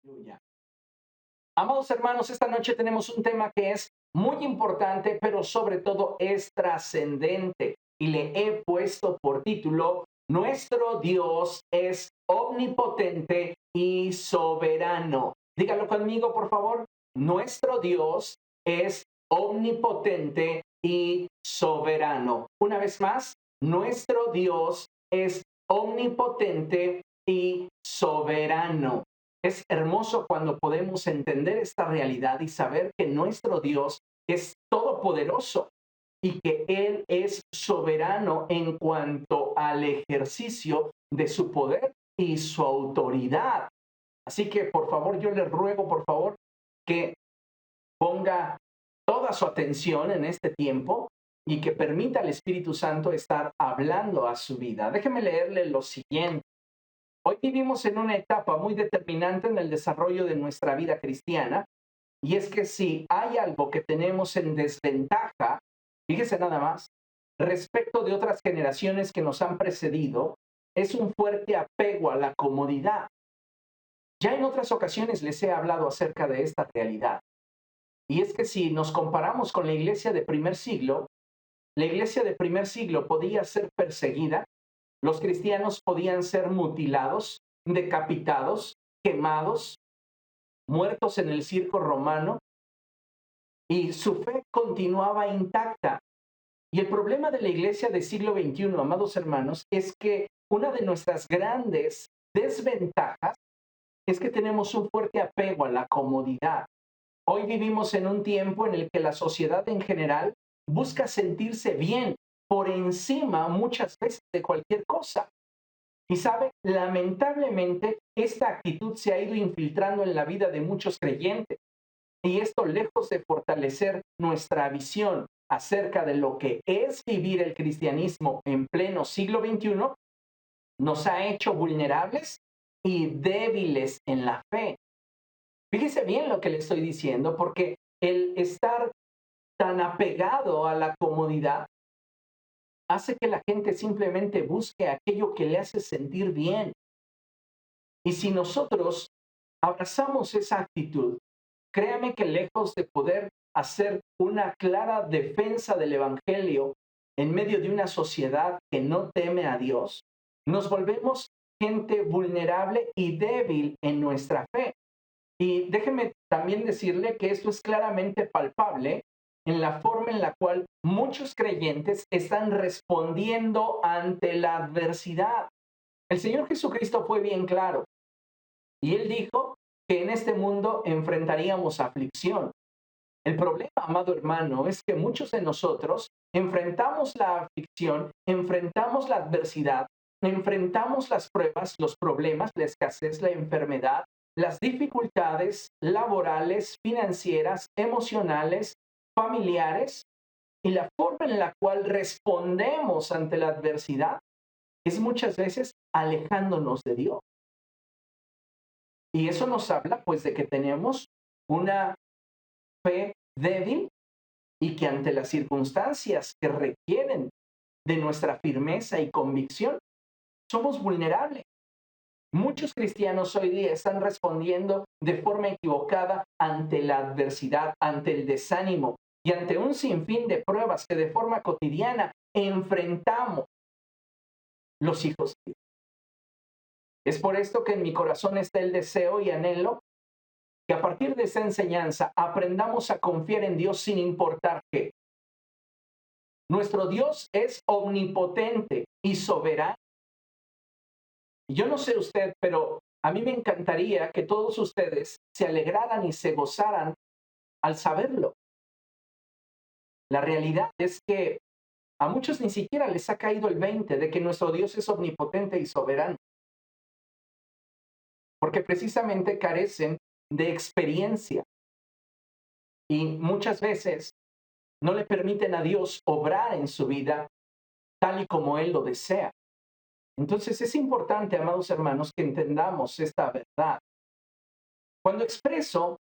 Aleluya. Amados hermanos, esta noche tenemos un tema que es muy importante, pero sobre todo es trascendente. Y le he puesto por título, Nuestro Dios es omnipotente y soberano. Dígalo conmigo, por favor. Nuestro Dios es omnipotente y soberano. Una vez más, nuestro Dios es omnipotente y soberano. Es hermoso cuando podemos entender esta realidad y saber que nuestro Dios es todopoderoso y que Él es soberano en cuanto al ejercicio de su poder y su autoridad. Así que, por favor, yo le ruego, por favor, que ponga toda su atención en este tiempo y que permita al Espíritu Santo estar hablando a su vida. Déjeme leerle lo siguiente. Hoy vivimos en una etapa muy determinante en el desarrollo de nuestra vida cristiana, y es que si hay algo que tenemos en desventaja, fíjese nada más, respecto de otras generaciones que nos han precedido, es un fuerte apego a la comodidad. Ya en otras ocasiones les he hablado acerca de esta realidad, y es que si nos comparamos con la iglesia de primer siglo, la iglesia de primer siglo podía ser perseguida, los cristianos podían ser mutilados, decapitados, quemados, muertos en el circo romano, y su fe continuaba intacta. Y el problema de la iglesia del siglo XXI, amados hermanos, es que una de nuestras grandes desventajas es que tenemos un fuerte apego a la comodidad. Hoy vivimos en un tiempo en el que la sociedad en general busca sentirse bien por encima muchas veces de cualquier cosa. Y sabe, lamentablemente, esta actitud se ha ido infiltrando en la vida de muchos creyentes. Y esto, lejos de fortalecer nuestra visión acerca de lo que es vivir el cristianismo en pleno siglo XXI, nos ha hecho vulnerables y débiles en la fe. Fíjese bien lo que le estoy diciendo, porque el estar tan apegado a la comodidad hace que la gente simplemente busque aquello que le hace sentir bien. Y si nosotros abrazamos esa actitud, créame que lejos de poder hacer una clara defensa del Evangelio en medio de una sociedad que no teme a Dios, nos volvemos gente vulnerable y débil en nuestra fe. Y déjeme también decirle que esto es claramente palpable en la forma en la cual muchos creyentes están respondiendo ante la adversidad. El Señor Jesucristo fue bien claro y Él dijo que en este mundo enfrentaríamos aflicción. El problema, amado hermano, es que muchos de nosotros enfrentamos la aflicción, enfrentamos la adversidad, enfrentamos las pruebas, los problemas, la escasez, la enfermedad, las dificultades laborales, financieras, emocionales, familiares, y la forma en la cual respondemos ante la adversidad es muchas veces alejándonos de Dios. Y eso nos habla pues de que tenemos una fe débil y que ante las circunstancias que requieren de nuestra firmeza y convicción, somos vulnerables. Muchos cristianos hoy día están respondiendo de forma equivocada ante la adversidad, ante el desánimo y ante un sinfín de pruebas que de forma cotidiana enfrentamos los hijos de Dios. Es por esto que en mi corazón está el deseo y anhelo que a partir de esa enseñanza aprendamos a confiar en Dios sin importar qué. Nuestro Dios es omnipotente y soberano. Yo no sé usted, pero a mí me encantaría que todos ustedes se alegraran y se gozaran al saberlo. La realidad es que a muchos ni siquiera les ha caído el 20 de que nuestro Dios es omnipotente y soberano, porque precisamente carecen de experiencia y muchas veces no le permiten a Dios obrar en su vida tal y como Él lo desea. Entonces es importante, amados hermanos, que entendamos esta verdad. Cuando expreso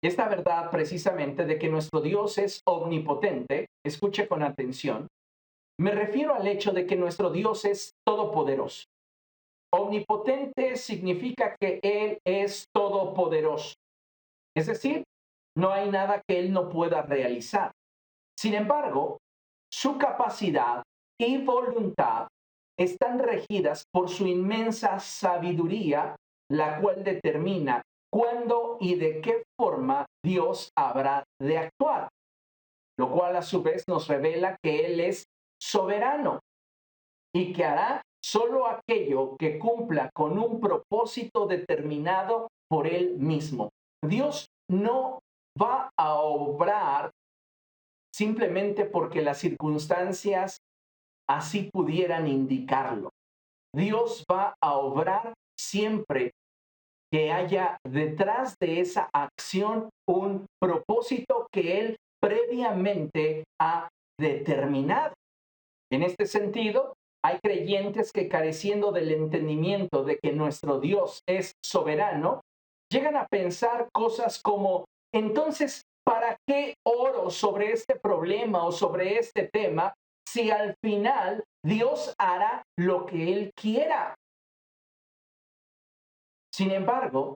esta verdad precisamente de que nuestro Dios es omnipotente, escuche con atención, me refiero al hecho de que nuestro Dios es todopoderoso, Omnipotente significa que Él es todopoderoso. Es decir, no hay nada que Él no pueda realizar. Sin embargo, su capacidad y voluntad están regidas por su inmensa sabiduría, la cual determina cuándo y de qué forma Dios habrá de actuar, lo cual a su vez nos revela que Él es soberano y que hará solo aquello que cumpla con un propósito determinado por Él mismo. Dios no va a obrar simplemente porque las circunstancias así pudieran indicarlo. Dios va a obrar siempre que haya detrás de esa acción un propósito que Él previamente ha determinado. En este sentido, hay creyentes que careciendo del entendimiento de que nuestro Dios es soberano, llegan a pensar cosas como, entonces, ¿para qué oro sobre este problema o sobre este tema si al final Dios hará lo que Él quiera? Sin embargo,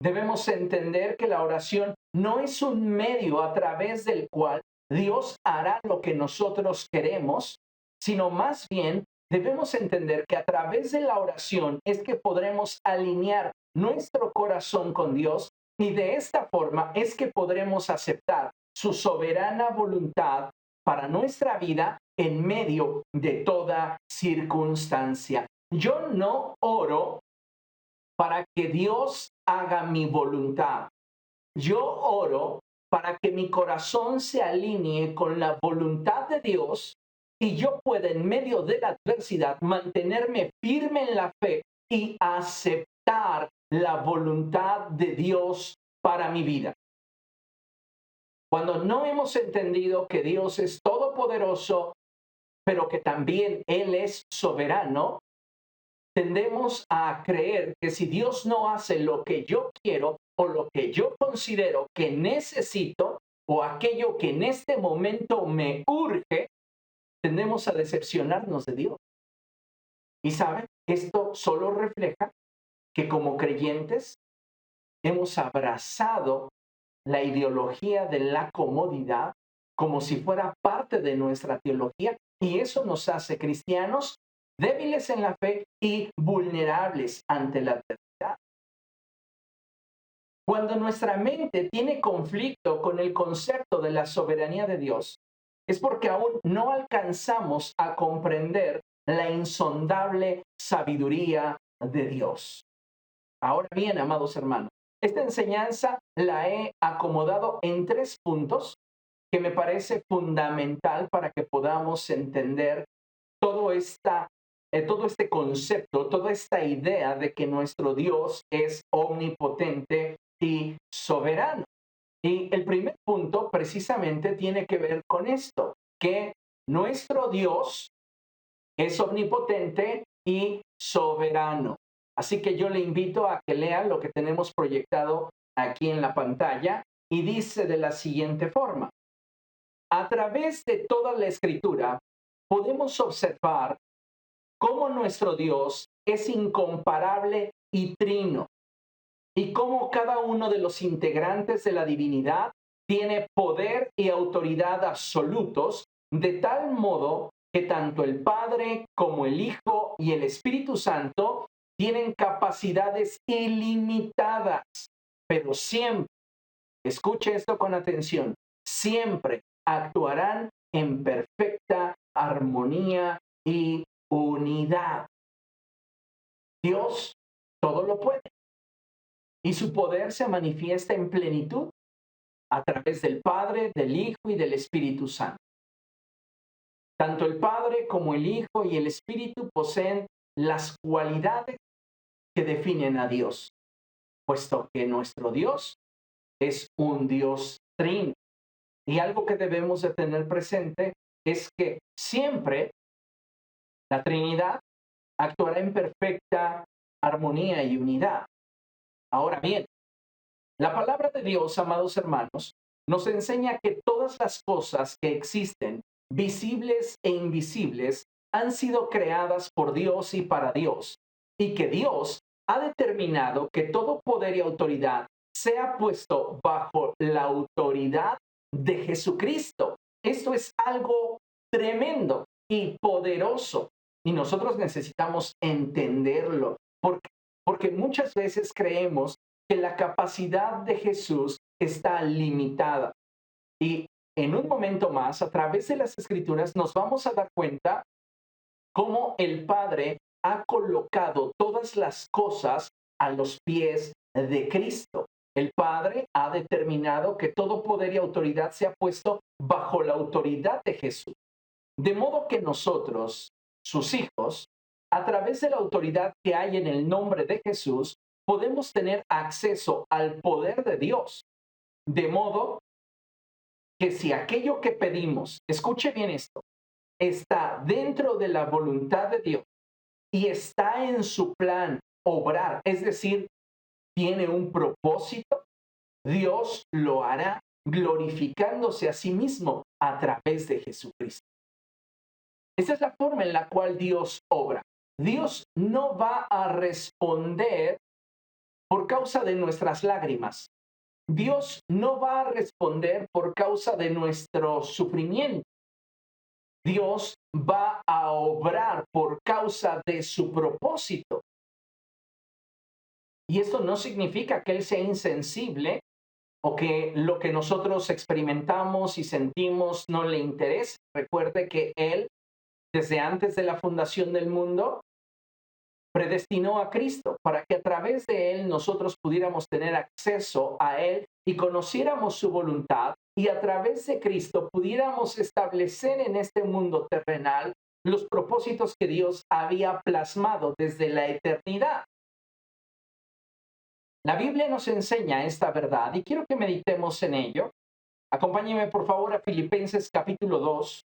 debemos entender que la oración no es un medio a través del cual Dios hará lo que nosotros queremos, sino más bien debemos entender que a través de la oración es que podremos alinear nuestro corazón con Dios y de esta forma es que podremos aceptar su soberana voluntad para nuestra vida en medio de toda circunstancia. Yo no oro para que Dios haga mi voluntad. Yo oro para que mi corazón se alinee con la voluntad de Dios y yo pueda en medio de la adversidad mantenerme firme en la fe y aceptar la voluntad de Dios para mi vida. Cuando no hemos entendido que Dios es todopoderoso, pero que también Él es soberano, tendemos a creer que si Dios no hace lo que yo quiero o lo que yo considero que necesito o aquello que en este momento me urge, tendemos a decepcionarnos de Dios. Y saben, esto solo refleja que como creyentes hemos abrazado la ideología de la comodidad como si fuera parte de nuestra teología y eso nos hace cristianos débiles en la fe y vulnerables ante la adversidad. Cuando nuestra mente tiene conflicto con el concepto de la soberanía de Dios, es porque aún no alcanzamos a comprender la insondable sabiduría de Dios. Ahora bien, amados hermanos, esta enseñanza la he acomodado en 3 puntos que me parece fundamental para que podamos entender todo este concepto, toda esta idea de que nuestro Dios es omnipotente y soberano. Y el primer punto precisamente tiene que ver con esto, que nuestro Dios es omnipotente y soberano. Así que yo le invito a que lea lo que tenemos proyectado aquí en la pantalla y dice de la siguiente forma: a través de toda la escritura podemos observar cómo nuestro Dios es incomparable y trino, y cómo cada uno de los integrantes de la divinidad tiene poder y autoridad absolutos, de tal modo que tanto el Padre como el Hijo y el Espíritu Santo tienen capacidades ilimitadas, pero siempre, escuche esto con atención, siempre actuarán en perfecta armonía y unidad. Dios todo lo puede y su poder se manifiesta en plenitud a través del Padre, del Hijo y del Espíritu Santo. Tanto el Padre como el Hijo y el Espíritu poseen las cualidades que definen a Dios, puesto que nuestro Dios es un Dios trino. Y algo que debemos de tener presente es que siempre la Trinidad actuará en perfecta armonía y unidad. Ahora bien, la palabra de Dios, amados hermanos, nos enseña que todas las cosas que existen, visibles e invisibles, han sido creadas por Dios y para Dios, y que Dios ha determinado que todo poder y autoridad sea puesto bajo la autoridad de Jesucristo. Esto es algo tremendo y poderoso y nosotros necesitamos entenderlo porque muchas veces creemos que la capacidad de Jesús está limitada. Y en un momento más, a través de las escrituras, nos vamos a dar cuenta cómo el Padre ha colocado todas las cosas a los pies de Cristo. El Padre ha determinado que todo poder y autoridad se ha puesto bajo la autoridad de Jesús. De modo que nosotros, sus hijos, a través de la autoridad que hay en el nombre de Jesús, podemos tener acceso al poder de Dios. De modo que si aquello que pedimos, escuche bien esto, está dentro de la voluntad de Dios y está en su plan obrar, es decir, tiene un propósito, Dios lo hará glorificándose a sí mismo a través de Jesucristo. Esa es la forma en la cual Dios obra. Dios no va a responder por causa de nuestras lágrimas. Dios no va a responder por causa de nuestro sufrimiento. Dios va a obrar por causa de su propósito. Y esto no significa que Él sea insensible o que lo que nosotros experimentamos y sentimos no le interese. Recuerde que Él, desde antes de la fundación del mundo, predestinó a Cristo para que a través de Él nosotros pudiéramos tener acceso a Él y conociéramos su voluntad y a través de Cristo pudiéramos establecer en este mundo terrenal los propósitos que Dios había plasmado desde la eternidad. La Biblia nos enseña esta verdad y quiero que meditemos en ello. Acompáñeme por favor a Filipenses capítulo 2.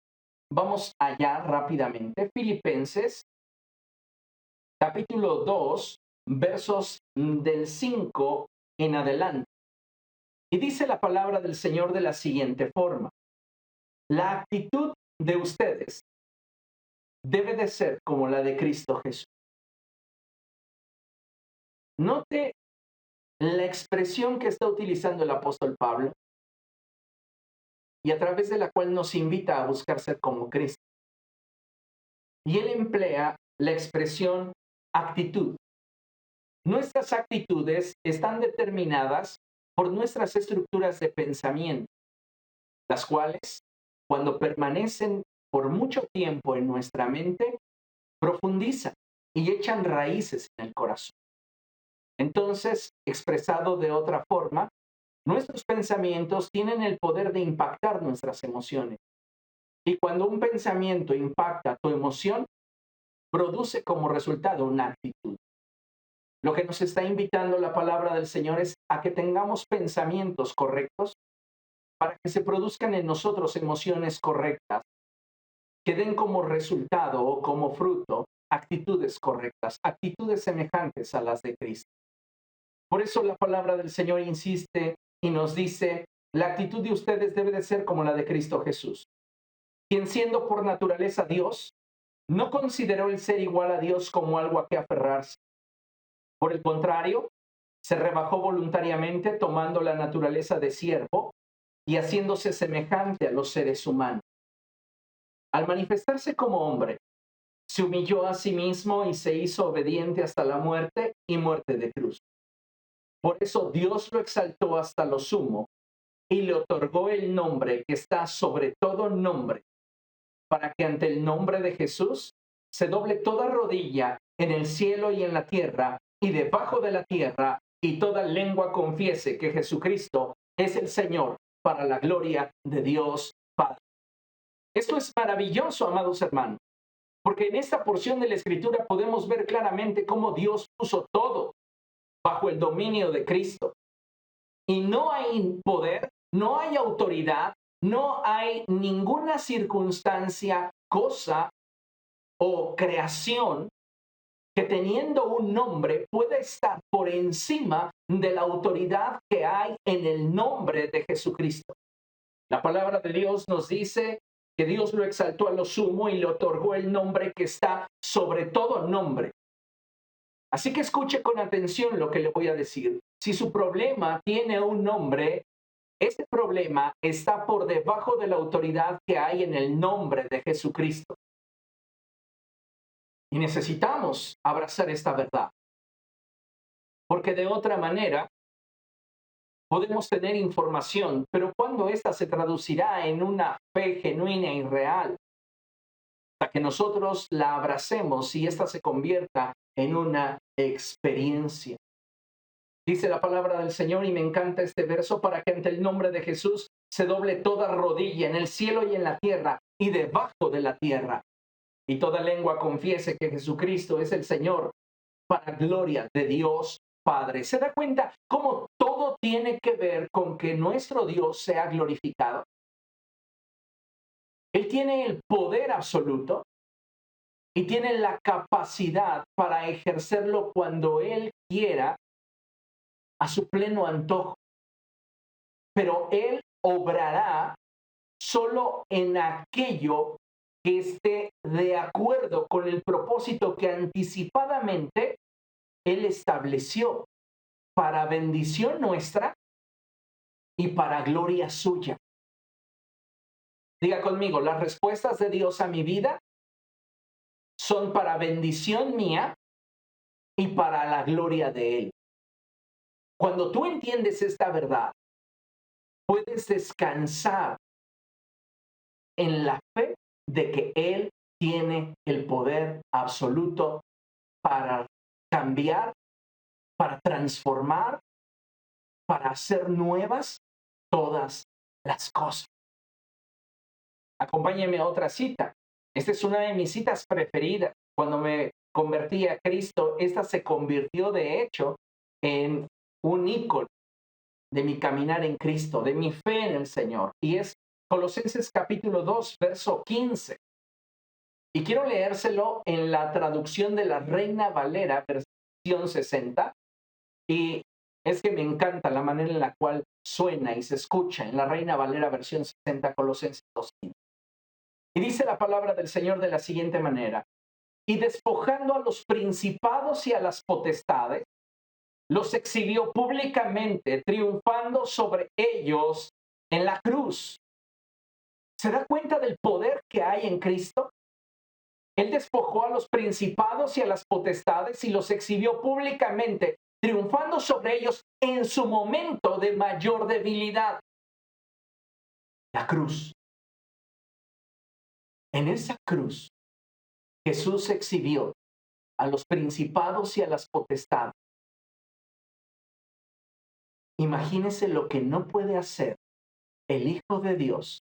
Vamos allá rápidamente. Filipenses capítulo 2, versos del 5 en adelante. Y dice la palabra del Señor de la siguiente forma: la actitud de ustedes debe de ser como la de Cristo Jesús. Note la expresión que está utilizando el apóstol Pablo y a través de la cual nos invita a buscar ser como Cristo. Y él emplea la expresión actitud. Nuestras actitudes están determinadas por nuestras estructuras de pensamiento, las cuales, cuando permanecen por mucho tiempo en nuestra mente, profundizan y echan raíces en el corazón. Entonces, expresado de otra forma, nuestros pensamientos tienen el poder de impactar nuestras emociones. Y cuando un pensamiento impacta tu emoción, produce como resultado una actitud. Lo que nos está invitando la palabra del Señor es a que tengamos pensamientos correctos para que se produzcan en nosotros emociones correctas, que den como resultado o como fruto actitudes correctas, actitudes semejantes a las de Cristo. Por eso la palabra del Señor insiste y nos dice, la actitud de ustedes debe de ser como la de Cristo Jesús, quien siendo por naturaleza Dios, no consideró el ser igual a Dios como algo a que aferrarse. Por el contrario, se rebajó voluntariamente tomando la naturaleza de siervo y haciéndose semejante a los seres humanos. Al manifestarse como hombre, se humilló a sí mismo y se hizo obediente hasta la muerte y muerte de cruz. Por eso Dios lo exaltó hasta lo sumo y le otorgó el nombre que está sobre todo nombre, para que ante el nombre de Jesús se doble toda rodilla en el cielo y en la tierra y debajo de la tierra, y toda lengua confiese que Jesucristo es el Señor, para la gloria de Dios Padre. Esto es maravilloso, amados hermanos, porque en esta porción de la Escritura podemos ver claramente cómo Dios puso todo bajo el dominio de Cristo. Y no hay poder, no hay autoridad, no hay ninguna circunstancia, cosa o creación que teniendo un nombre pueda estar por encima de la autoridad que hay en el nombre de Jesucristo. La palabra de Dios nos dice que Dios lo exaltó a lo sumo y le otorgó el nombre que está sobre todo nombre. Así que escuche con atención lo que le voy a decir. Si su problema tiene un nombre, ese problema está por debajo de la autoridad que hay en el nombre de Jesucristo. Y necesitamos abrazar esta verdad, porque de otra manera podemos tener información, pero cuando ésta se traducirá en una fe genuina y real, hasta que nosotros la abracemos y ésta se convierta en una experiencia. Dice la palabra del Señor, y me encanta este verso, para que ante el nombre de Jesús se doble toda rodilla en el cielo y en la tierra y debajo de la tierra, y toda lengua confiese que Jesucristo es el Señor, para gloria de Dios Padre. ¿Se da cuenta cómo todo tiene que ver con que nuestro Dios sea glorificado? Él tiene el poder absoluto y tiene la capacidad para ejercerlo cuando Él quiera a su pleno antojo. Pero Él obrará solo en aquello que esté de acuerdo con el propósito que anticipadamente Él estableció para bendición nuestra y para gloria suya. Diga conmigo, las respuestas de Dios a mi vida son para bendición mía y para la gloria de Él. Cuando tú entiendes esta verdad, puedes descansar en la fe de que Él tiene el poder absoluto para cambiar, para transformar, para hacer nuevas todas las cosas. Acompáñeme a otra cita. Esta es una de mis citas preferidas. Cuando me convertí a Cristo, esta se convirtió de hecho en un ícono de mi caminar en Cristo, de mi fe en el Señor. Y es Colosenses capítulo 2, verso 15. Y quiero leérselo en la traducción de la Reina Valera, versión 60. Y es que me encanta la manera en la cual suena y se escucha en la Reina Valera, versión 60, Colosenses 2:15. Y dice la palabra del Señor de la siguiente manera: y despojando a los principados y a las potestades, los exhibió públicamente, triunfando sobre ellos en la cruz. ¿Se da cuenta del poder que hay en Cristo? Él despojó a los principados y a las potestades y los exhibió públicamente, triunfando sobre ellos en su momento de mayor debilidad. La cruz. En esa cruz, Jesús exhibió a los principados y a las potestades. Imagínese lo que no puede hacer el Hijo de Dios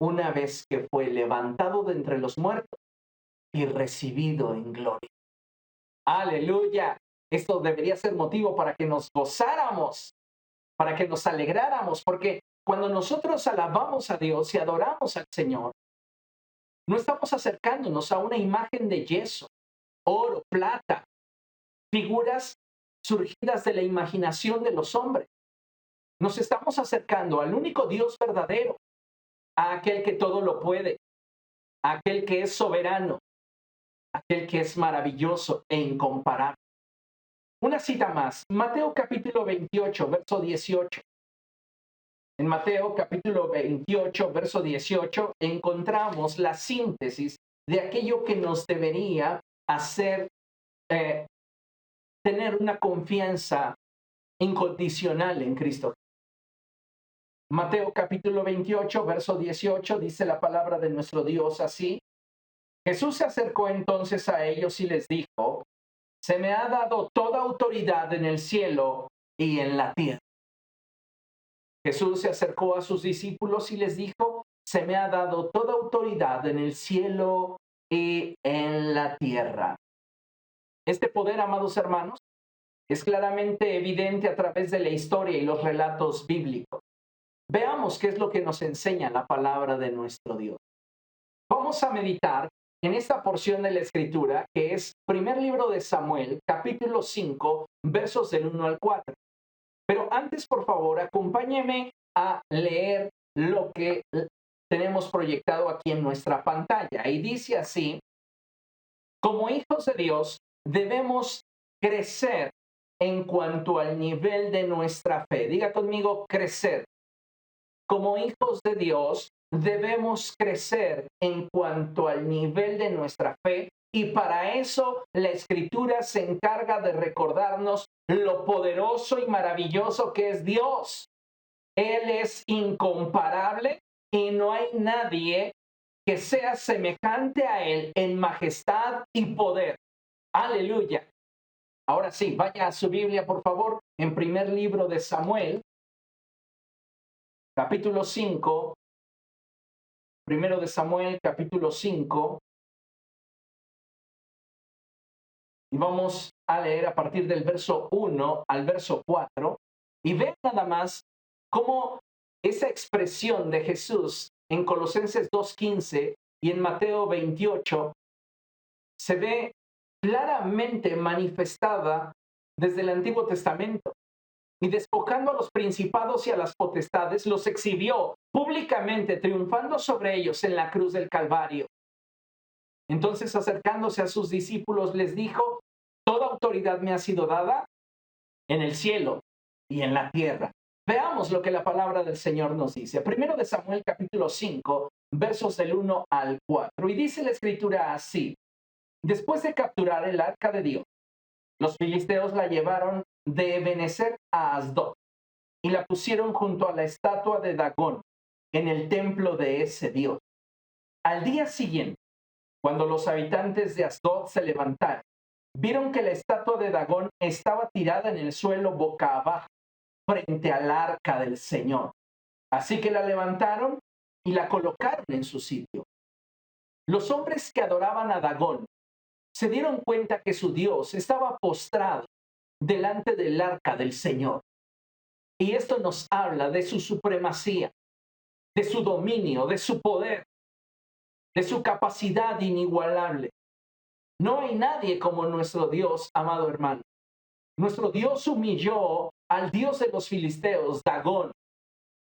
una vez que fue levantado de entre los muertos y recibido en gloria. ¡Aleluya! Esto debería ser motivo para que nos gozáramos, para que nos alegráramos, porque cuando nosotros alabamos a Dios y adoramos al Señor, no estamos acercándonos a una imagen de yeso, oro, plata, figuras surgidas de la imaginación de los hombres. Nos estamos acercando al único Dios verdadero, a aquel que todo lo puede, a aquel que es soberano, a aquel que es maravilloso e incomparable. Una cita más, Mateo capítulo 28, verso 18. En Mateo capítulo 28, verso 18, encontramos la síntesis de aquello que nos debería hacer tener una confianza incondicional en Cristo. Mateo capítulo 28, verso 18, dice la palabra de nuestro Dios así: Jesús se acercó entonces a ellos y les dijo: se me ha dado toda autoridad en el cielo y en la tierra. Jesús se acercó a sus discípulos y les dijo: se me ha dado toda autoridad en el cielo y en la tierra. Este poder, amados hermanos, es claramente evidente a través de la historia y los relatos bíblicos. Veamos qué es lo que nos enseña la palabra de nuestro Dios. Vamos a meditar en esta porción de la Escritura, que es primer libro de Samuel, capítulo 5, versos del 1 al 4. Pero antes, por favor, acompáñeme a leer lo que tenemos proyectado aquí en nuestra pantalla. Y dice así: como hijos de Dios, debemos crecer en cuanto al nivel de nuestra fe. Diga conmigo, crecer. Como hijos de Dios, debemos crecer en cuanto al nivel de nuestra fe y para eso la Escritura se encarga de recordarnos lo poderoso y maravilloso que es Dios. Él es incomparable y no hay nadie que sea semejante a Él en majestad y poder. Aleluya. Ahora sí, vaya a su Biblia, por favor, en primer libro de Samuel, capítulo 5, primero de Samuel, capítulo 5, y vamos a leer a partir del verso 1 al verso 4, y vean nada más cómo esa expresión de Jesús en Colosenses 2:15 y en Mateo 28 se ve claramente manifestada desde el Antiguo Testamento. Y despojando a los principados y a las potestades, los exhibió públicamente, triunfando sobre ellos en la cruz del Calvario. Entonces, acercándose a sus discípulos, les dijo: toda autoridad me ha sido dada en el cielo y en la tierra. Veamos lo que la palabra del Señor nos dice. Primero de Samuel, capítulo 5, versos del 1 al 4. Y dice la Escritura así: después de capturar el arca de Dios, los filisteos la llevaron de Ebenezer a Asdod y la pusieron junto a la estatua de Dagón en el templo de ese dios. Al día siguiente, cuando los habitantes de Asdod se levantaron, vieron que la estatua de Dagón estaba tirada en el suelo boca abajo, frente al arca del Señor. Así que la levantaron y la colocaron en su sitio. Los hombres que adoraban a Dagón se dieron cuenta que su dios estaba postrado delante del arca del Señor. Y esto nos habla de su supremacía, de su dominio, de su poder, de su capacidad inigualable. No hay nadie como nuestro Dios, amado hermano. Nuestro Dios humilló al Dios de los filisteos, Dagón.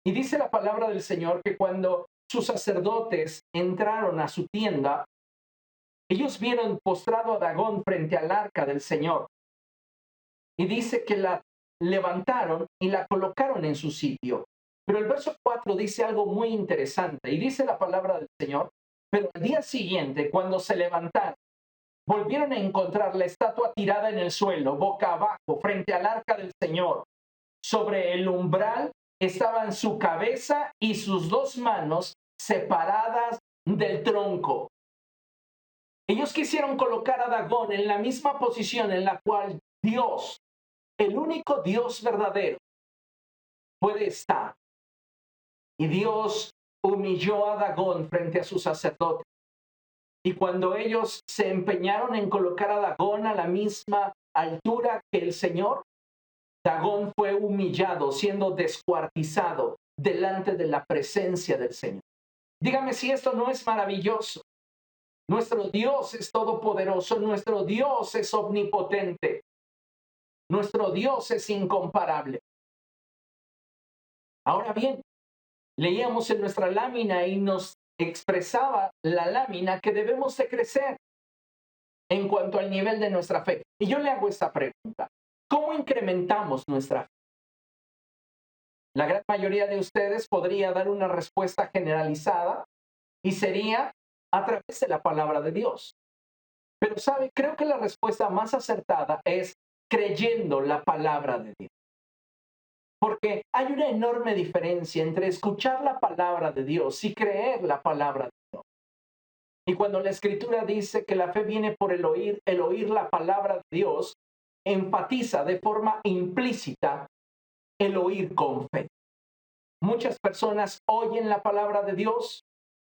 Y dice la palabra del Señor que cuando sus sacerdotes entraron a su tienda, ellos vieron postrado a Dagón frente al arca del Señor. Y dice que la levantaron y la colocaron en su sitio. Pero el verso 4 dice algo muy interesante. Y dice la palabra del Señor: pero al día siguiente, cuando se levantaron, volvieron a encontrar la estatua tirada en el suelo, boca abajo, frente al arca del Señor. Sobre el umbral estaban su cabeza y sus dos manos separadas del tronco. Ellos quisieron colocar a Dagón en la misma posición en la cual Dios, el único Dios verdadero, puede estar. Y Dios humilló a Dagón frente a sus sacerdotes. Y cuando ellos se empeñaron en colocar a Dagón a la misma altura que el Señor, Dagón fue humillado, siendo descuartizado delante de la presencia del Señor. Dígame si esto no es maravilloso. Nuestro Dios es todopoderoso, nuestro Dios es omnipotente, nuestro Dios es incomparable. Ahora bien, leíamos en nuestra lámina y nos expresaba la lámina que debemos de crecer en cuanto al nivel de nuestra fe. Y yo le hago esta pregunta: ¿cómo incrementamos nuestra fe? La gran mayoría de ustedes podría dar una respuesta generalizada y sería a través de la palabra de Dios. Pero sabe, creo que la respuesta más acertada es creyendo la palabra de Dios. Porque hay una enorme diferencia entre escuchar la palabra de Dios y creer la palabra de Dios. Y cuando la Escritura dice que la fe viene por el oír la palabra de Dios, enfatiza de forma implícita el oír con fe. Muchas personas oyen la palabra de Dios,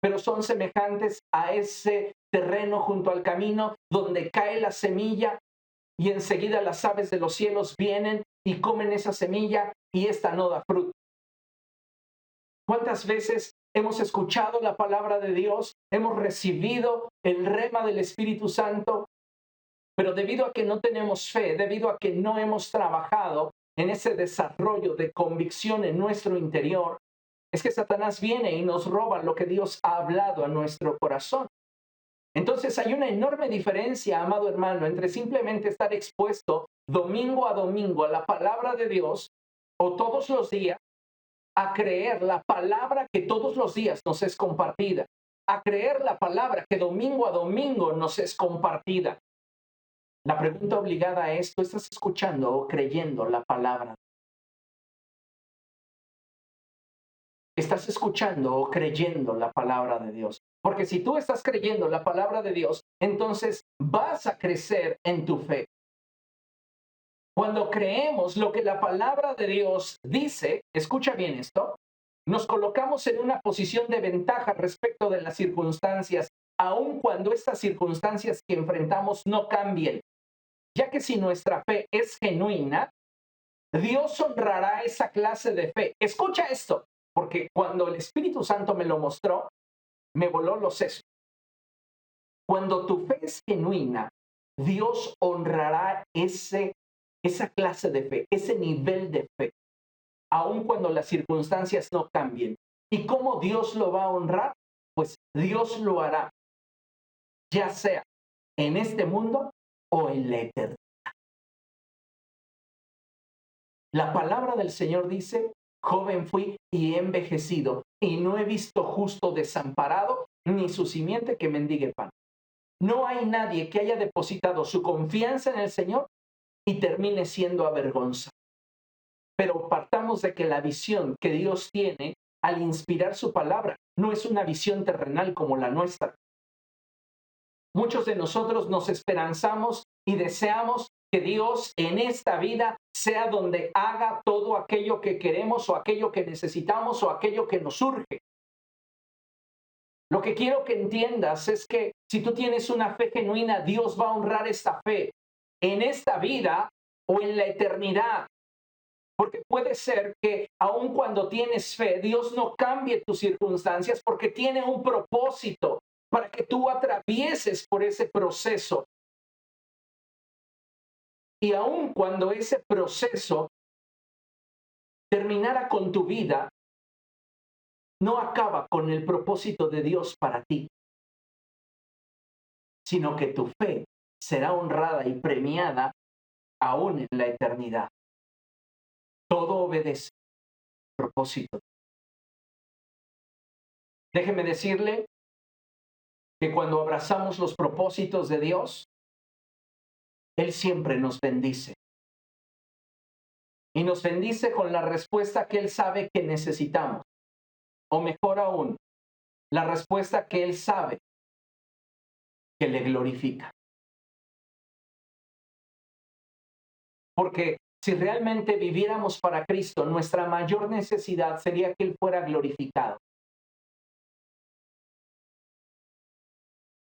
pero son semejantes a ese terreno junto al camino donde cae la semilla y enseguida las aves de los cielos vienen y comen esa semilla y esta no da fruto. ¿Cuántas veces hemos escuchado la palabra de Dios, hemos recibido el rema del Espíritu Santo, pero debido a que no tenemos fe, debido a que no hemos trabajado en ese desarrollo de convicción en nuestro interior, es que Satanás viene y nos roba lo que Dios ha hablado a nuestro corazón? Entonces hay una enorme diferencia, amado hermano, entre simplemente estar expuesto domingo a domingo a la palabra de Dios o todos los días, a creer la palabra que todos los días nos es compartida, a creer la palabra que domingo a domingo nos es compartida. La pregunta obligada es, ¿tú estás escuchando o creyendo la palabra? ¿Estás escuchando o creyendo la palabra de Dios? Porque si tú estás creyendo la palabra de Dios, entonces vas a crecer en tu fe. Cuando creemos lo que la palabra de Dios dice, escucha bien esto, nos colocamos en una posición de ventaja respecto de las circunstancias, aun cuando estas circunstancias que enfrentamos no cambien, ya que si nuestra fe es genuina, Dios honrará esa clase de fe. Escucha esto, porque cuando el Espíritu Santo me lo mostró, me voló los sesos. Cuando tu fe es genuina, Dios honrará esa clase de fe, ese nivel de fe, aun cuando las circunstancias no cambien. ¿Y cómo Dios lo va a honrar? Pues Dios lo hará, ya sea en este mundo o en la eternidad. La palabra del Señor dice, joven fui y he envejecido, y no he visto justo desamparado, ni su simiente que mendigue pan. No hay nadie que haya depositado su confianza en el Señor y termine siendo avergonzado. Pero partamos de que la visión que Dios tiene al inspirar su palabra no es una visión terrenal como la nuestra. Muchos de nosotros nos esperanzamos y deseamos que Dios en esta vida sea donde haga todo aquello que queremos o aquello que necesitamos o aquello que nos surge. Lo que quiero que entiendas es que si tú tienes una fe genuina, Dios va a honrar esta fe en esta vida o en la eternidad. Porque puede ser que aun cuando tienes fe, Dios no cambie tus circunstancias porque tiene un propósito para que tú atravieses por ese proceso. Y aun cuando ese proceso terminara con tu vida, no acaba con el propósito de Dios para ti, sino que tu fe será honrada y premiada aún en la eternidad. Todo obedece al propósito. Déjeme decirle que cuando abrazamos los propósitos de Dios, Él siempre nos bendice. Y nos bendice con la respuesta que Él sabe que necesitamos. O mejor aún, la respuesta que Él sabe que le glorifica. Porque si realmente viviéramos para Cristo, nuestra mayor necesidad sería que Él fuera glorificado.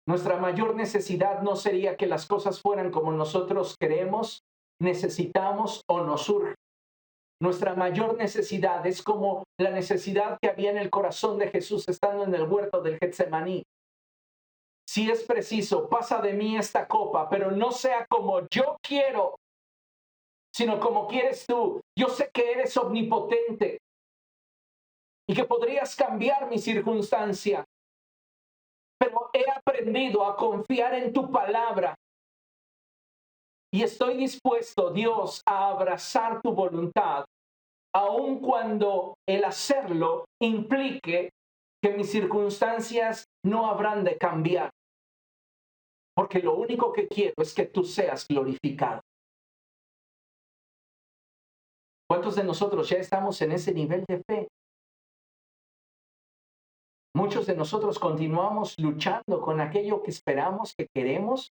Nuestra mayor necesidad no sería que las cosas fueran como nosotros queremos, necesitamos o nos surge. Nuestra mayor necesidad es como la necesidad que había en el corazón de Jesús estando en el huerto del Getsemaní. Si es preciso, pasa de mí esta copa, pero no sea como yo quiero, sino como quieres tú. Yo sé que eres omnipotente y que podrías cambiar mi circunstancia, pero he aprendido a confiar en tu palabra y estoy dispuesto, Dios, a abrazar tu voluntad, aun cuando el hacerlo implique que mis circunstancias no habrán de cambiar, porque lo único que quiero es que tú seas glorificado. ¿Cuántos de nosotros ya estamos en ese nivel de fe? Muchos de nosotros continuamos luchando con aquello que esperamos, que queremos,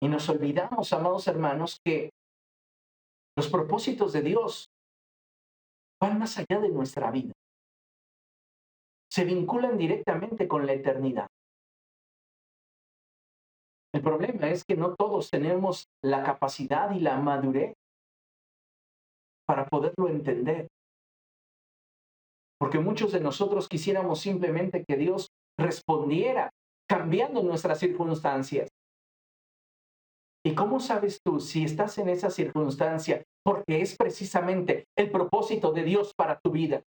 y nos olvidamos, amados hermanos, que los propósitos de Dios van más allá de nuestra vida. Se vinculan directamente con la eternidad. El problema es que no todos tenemos la capacidad y la madurez para poderlo entender. Porque muchos de nosotros quisiéramos simplemente que Dios respondiera cambiando nuestras circunstancias. ¿Y cómo sabes tú si estás en esa circunstancia? Porque es precisamente el propósito de Dios para tu vida.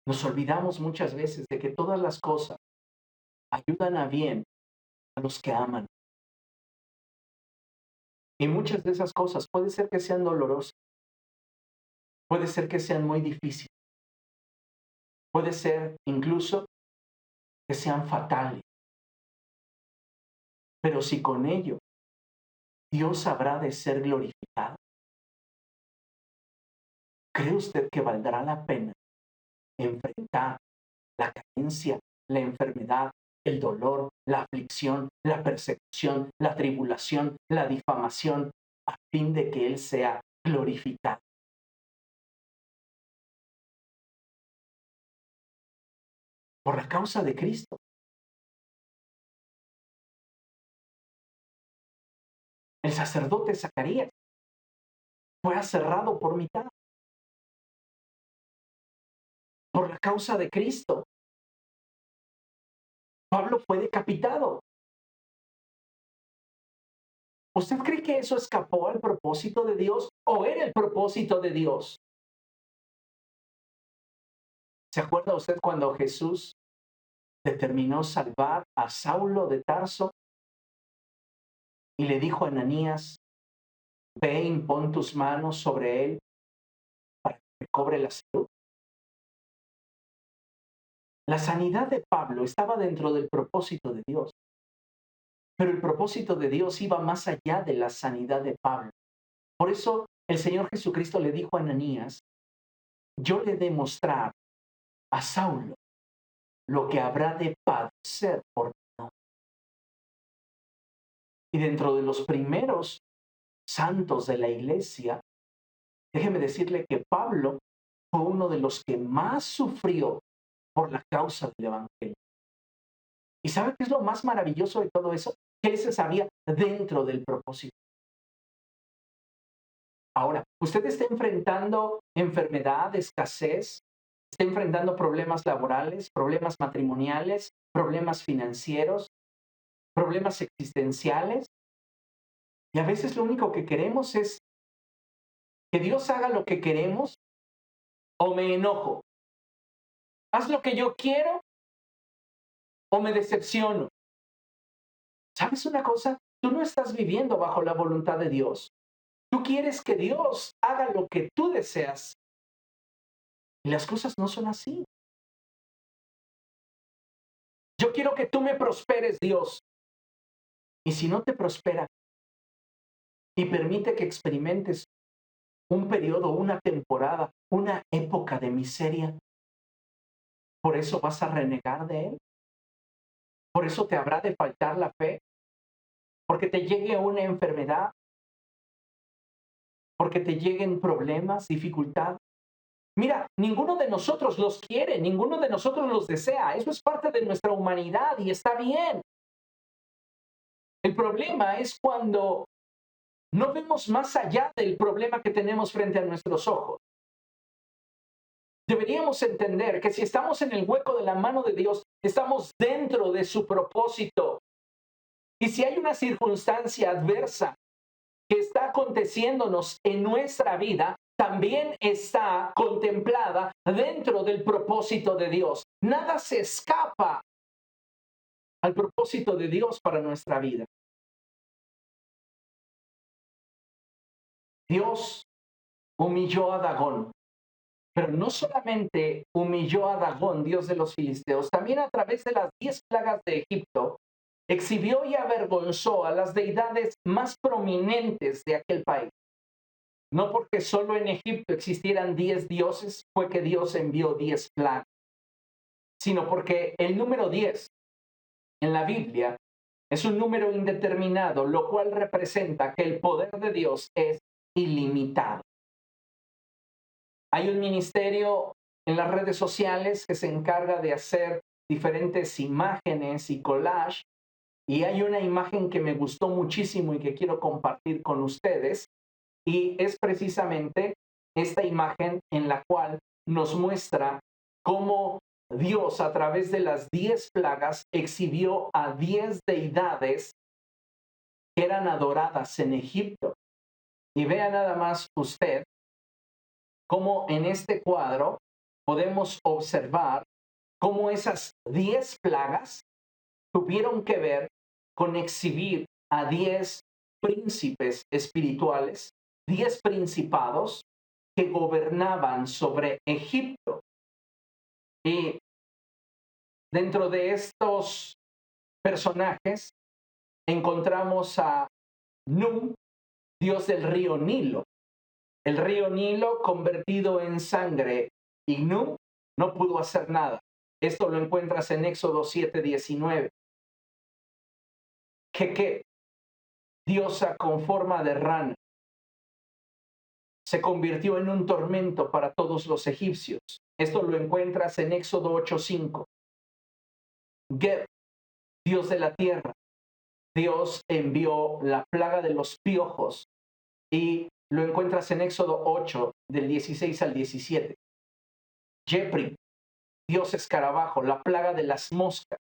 Nos olvidamos muchas veces de que todas las cosas ayudan a bien a los que aman. Y muchas de esas cosas puede ser que sean dolorosas, puede ser que sean muy difíciles, puede ser incluso que sean fatales. Pero si con ello Dios habrá de ser glorificado, ¿cree usted que valdrá la pena enfrentar la carencia, la enfermedad, el dolor, la aflicción, la persecución, la tribulación, la difamación, a fin de que Él sea glorificado? Por la causa de Cristo. El sacerdote Zacarías fue aserrado por mitad. Por la causa de Cristo, Pablo fue decapitado. ¿Usted cree que eso escapó al propósito de Dios o era el propósito de Dios? ¿Se acuerda usted cuando Jesús determinó salvar a Saulo de Tarso y le dijo a Ananías, ve, impón tus manos sobre él para que recobre la salud? La sanidad de Pablo estaba dentro del propósito de Dios, pero el propósito de Dios iba más allá de la sanidad de Pablo. Por eso el Señor Jesucristo le dijo a Ananías, yo le he de mostrar a Saulo lo que habrá de padecer por mí. Y dentro de los primeros santos de la iglesia, déjeme decirle que Pablo fue uno de los que más sufrió por la causa del Evangelio. ¿Y sabe qué es lo más maravilloso de todo eso? Que él se sabía dentro del propósito. Ahora, usted está enfrentando enfermedad, escasez, está enfrentando problemas laborales, problemas matrimoniales, problemas financieros, problemas existenciales. Y a veces lo único que queremos es que Dios haga lo que queremos o me enojo. Haz lo que yo quiero o me decepciono. ¿Sabes una cosa? Tú no estás viviendo bajo la voluntad de Dios. Tú quieres que Dios haga lo que tú deseas. Y las cosas no son así. Yo quiero que tú me prosperes, Dios. Y si no te prospera y permite que experimentes un periodo, una temporada, una época de miseria, ¿por eso vas a renegar de Él? ¿Por eso te habrá de faltar la fe? ¿Porque te llegue una enfermedad? ¿Porque te lleguen problemas, dificultad? Mira, ninguno de nosotros los quiere, ninguno de nosotros los desea. Eso es parte de nuestra humanidad y está bien. El problema es cuando no vemos más allá del problema que tenemos frente a nuestros ojos. Deberíamos entender que si estamos en el hueco de la mano de Dios, estamos dentro de su propósito. Y si hay una circunstancia adversa que está aconteciéndonos en nuestra vida, también está contemplada dentro del propósito de Dios. Nada se escapa al propósito de Dios para nuestra vida. Dios humilló a Dagón, pero no solamente humilló a Dagón, dios de los filisteos, también a través de las 10 plagas de Egipto, exhibió y avergonzó a las deidades más prominentes de aquel país. No porque solo en Egipto existieran 10 dioses, fue que Dios envió 10 plagas, sino porque el número 10 en la Biblia es un número indeterminado, lo cual representa que el poder de Dios es ilimitado. Hay un ministerio en las redes sociales que se encarga de hacer diferentes imágenes y collage, y hay una imagen que me gustó muchísimo y que quiero compartir con ustedes, y es precisamente esta imagen en la cual nos muestra cómo Dios a través de las 10 plagas exhibió a 10 deidades que eran adoradas en Egipto. Y vea nada más usted cómo en este cuadro podemos observar cómo esas 10 plagas tuvieron que ver con exhibir a 10 príncipes espirituales, 10 principados que gobernaban sobre Egipto. Y dentro de estos personajes encontramos a Nu, dios del río Nilo. El río Nilo convertido en sangre, y Nu no pudo hacer nada. Esto lo encuentras en Éxodo 7:19. Keke, diosa con forma de rana, se convirtió en un tormento para todos los egipcios. Esto lo encuentras en Éxodo 8:5. Geb, dios de la tierra, Dios envió la plaga de los piojos, y lo encuentras en Éxodo 8, del 16 al 17. Jepri, dios escarabajo, la plaga de las moscas.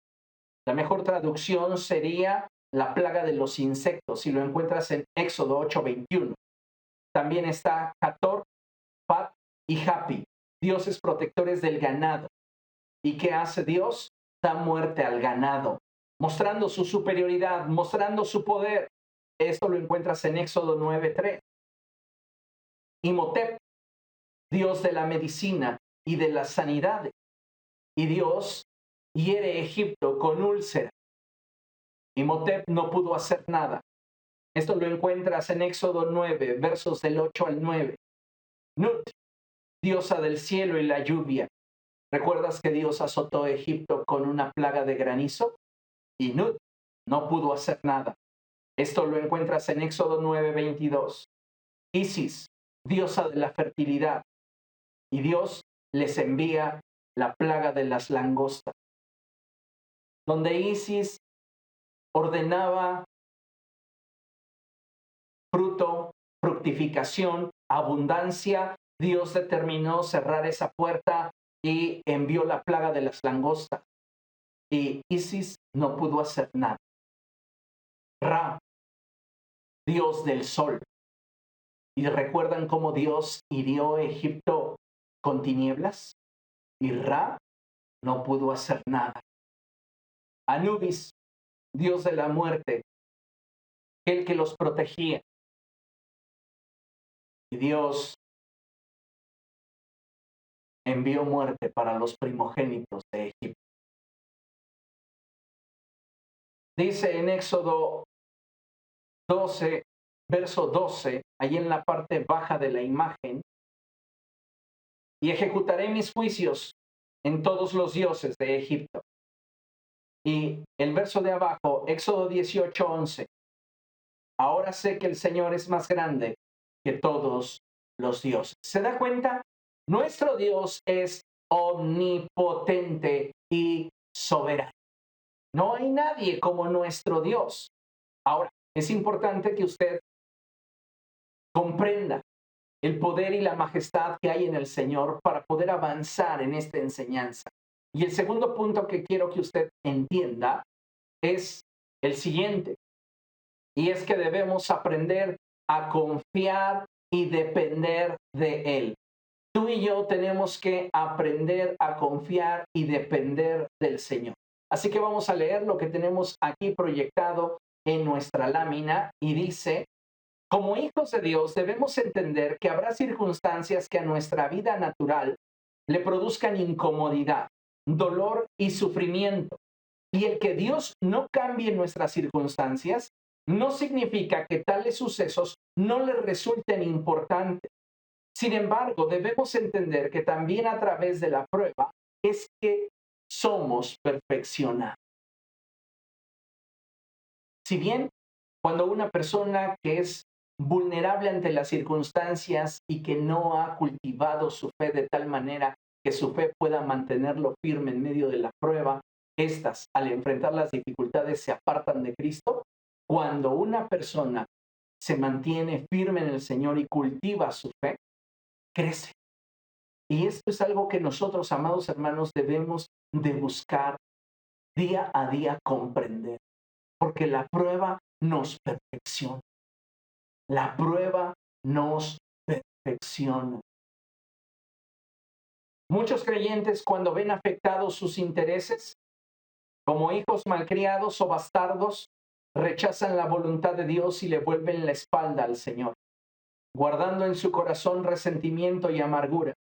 La mejor traducción sería la plaga de los insectos, y lo encuentras en Éxodo 8:21. También está Hator, Pat y Hapi, dioses protectores del ganado. ¿Y qué hace Dios? Da muerte al ganado, mostrando su superioridad, mostrando su poder. Esto lo encuentras en Éxodo 9:3. Imhotep, dios de la medicina y de las sanidades. Y Dios hiere Egipto con úlcera. Imhotep no pudo hacer nada. Esto lo encuentras en Éxodo 9, versos del 8 al 9. Nut, diosa del cielo y la lluvia. ¿Recuerdas que Dios azotó a Egipto con una plaga de granizo? Y Nut no pudo hacer nada. Esto lo encuentras en Éxodo 9:22. Isis, diosa de la fertilidad. Y Dios les envía la plaga de las langostas, donde Isis ordenaba fruto, fructificación, abundancia. Dios determinó cerrar esa puerta y envió la plaga de las langostas. Y Isis no pudo hacer nada. Ra, dios del sol. ¿Y recuerdan cómo Dios hirió a Egipto con tinieblas? Y Ra no pudo hacer nada. Anubis, dios de la muerte, el que los protegía. Y Dios envió muerte para los primogénitos de Egipto. Dice en Éxodo 12, verso 12, ahí en la parte baja de la imagen: y ejecutaré mis juicios en todos los dioses de Egipto. Y el verso de abajo, Éxodo 18:11, ahora sé que el Señor es más grande que todos los dioses. ¿Se da cuenta? Nuestro Dios es omnipotente y soberano. No hay nadie como nuestro Dios. Ahora, es importante que usted comprenda el poder y la majestad que hay en el Señor para poder avanzar en esta enseñanza. Y el segundo punto que quiero que usted entienda es el siguiente, y es que debemos aprender a confiar y depender de Él. Tú y yo tenemos que aprender a confiar y depender del Señor. Así que vamos a leer lo que tenemos aquí proyectado en nuestra lámina, y dice: como hijos de Dios debemos entender que habrá circunstancias que a nuestra vida natural le produzcan incomodidad, dolor y sufrimiento. Y el que Dios no cambie nuestras circunstancias no significa que tales sucesos no le resulten importantes. Sin embargo, debemos entender que también a través de la prueba es que somos perfeccionados. Si bien cuando una persona que es vulnerable ante las circunstancias y que no ha cultivado su fe de tal manera que su fe pueda mantenerlo firme en medio de la prueba, estas, al enfrentar las dificultades, se apartan de Cristo. Cuando una persona se mantiene firme en el Señor y cultiva su fe, crece. Y esto es algo que nosotros, amados hermanos, debemos de buscar día a día comprender, porque la prueba nos perfecciona. La prueba nos perfecciona. Muchos creyentes, cuando ven afectados sus intereses, como hijos malcriados o bastardos, rechazan la voluntad de Dios y le vuelven la espalda al Señor, guardando en su corazón resentimiento y amargura,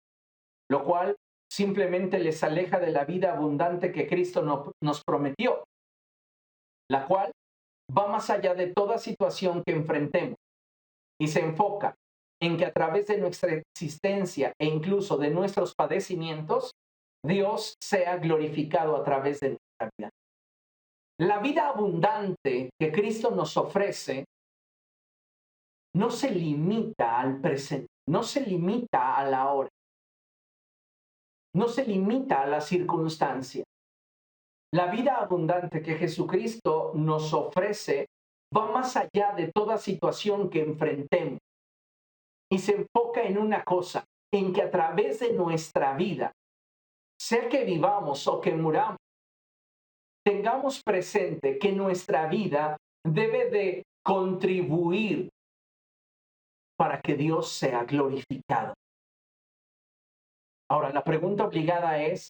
lo cual simplemente les aleja de la vida abundante que Cristo nos prometió, la cual va más allá de toda situación que enfrentemos y se enfoca en que a través de nuestra existencia e incluso de nuestros padecimientos, Dios sea glorificado a través de nuestra vida. La vida abundante que Cristo nos ofrece no se limita al presente, no se limita a la hora, no se limita a la circunstancia. La vida abundante que Jesucristo nos ofrece va más allá de toda situación que enfrentemos y se enfoca en una cosa, en que a través de nuestra vida, sea que vivamos o que muramos, tengamos presente que nuestra vida debe de contribuir para que Dios sea glorificado. Ahora, la pregunta obligada es,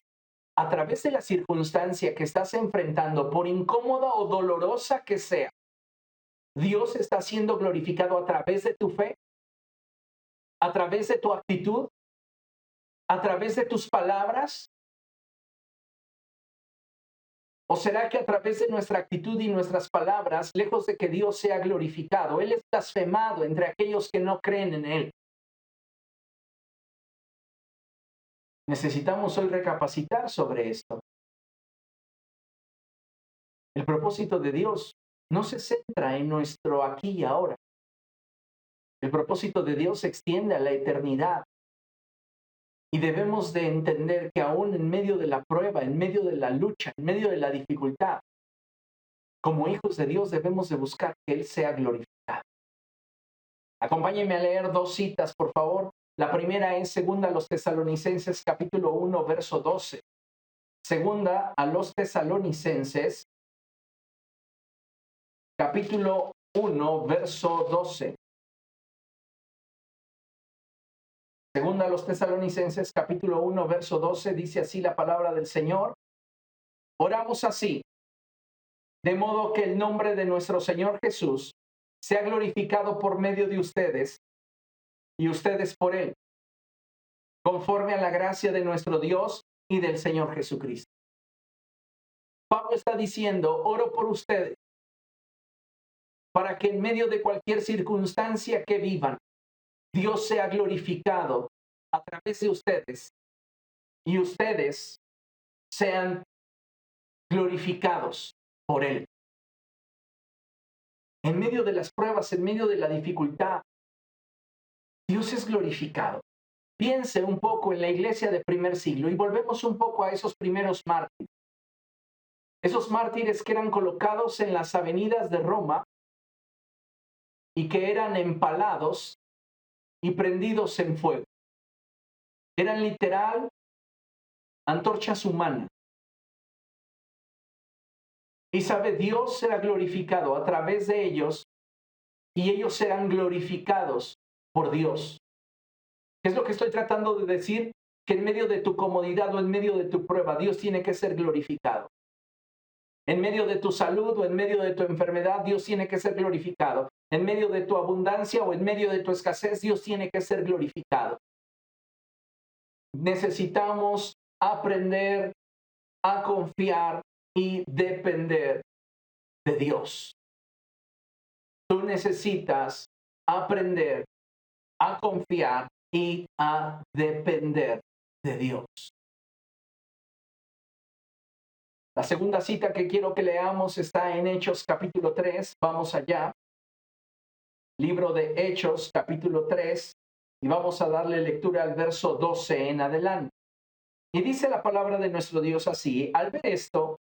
a través de la circunstancia que estás enfrentando, por incómoda o dolorosa que sea, ¿Dios está siendo glorificado a través de tu fe? ¿A través de tu actitud? ¿A través de tus palabras? ¿O será que a través de nuestra actitud y nuestras palabras, lejos de que Dios sea glorificado, Él es blasfemado entre aquellos que no creen en Él? Necesitamos hoy recapacitar sobre esto. El propósito de Dios no se centra en nuestro aquí y ahora. El propósito de Dios se extiende a la eternidad. Y debemos de entender que aún en medio de la prueba, en medio de la lucha, en medio de la dificultad, como hijos de Dios debemos de buscar que Él sea glorificado. Acompáñenme a leer dos citas, por favor. La primera es segunda a los Tesalonicenses, capítulo 1, verso 12. Segunda a los Tesalonicenses, capítulo 1, verso 12. Segunda a los Tesalonicenses, capítulo 1, verso 12, dice así la palabra del Señor. Oramos así, de modo que el nombre de nuestro Señor Jesús sea glorificado por medio de ustedes y ustedes por Él, conforme a la gracia de nuestro Dios y del Señor Jesucristo. Pablo está diciendo, oro por ustedes, para que en medio de cualquier circunstancia que vivan, Dios sea glorificado a través de ustedes y ustedes sean glorificados por Él. En medio de las pruebas, en medio de la dificultad, Dios es glorificado. Piense un poco en la iglesia de primer siglo y volvemos un poco a esos primeros mártires. Esos mártires que eran colocados en las avenidas de Roma y que eran empalados y prendidos en fuego. Eran literal antorchas humanas. Y sabe, Dios será glorificado a través de ellos y ellos serán glorificados por Dios. ¿Qué es lo que estoy tratando de decir? Que en medio de tu comodidad o en medio de tu prueba, Dios tiene que ser glorificado. En medio de tu salud o en medio de tu enfermedad, Dios tiene que ser glorificado. En medio de tu abundancia o en medio de tu escasez, Dios tiene que ser glorificado. Necesitamos aprender a confiar y depender de Dios. Tú necesitas aprender a confiar y a depender de Dios. La segunda cita que quiero que leamos está en Hechos capítulo 3. Vamos allá. Libro de Hechos capítulo 3 y vamos a darle lectura al verso 12 en adelante. Y dice la palabra de nuestro Dios así: al ver esto,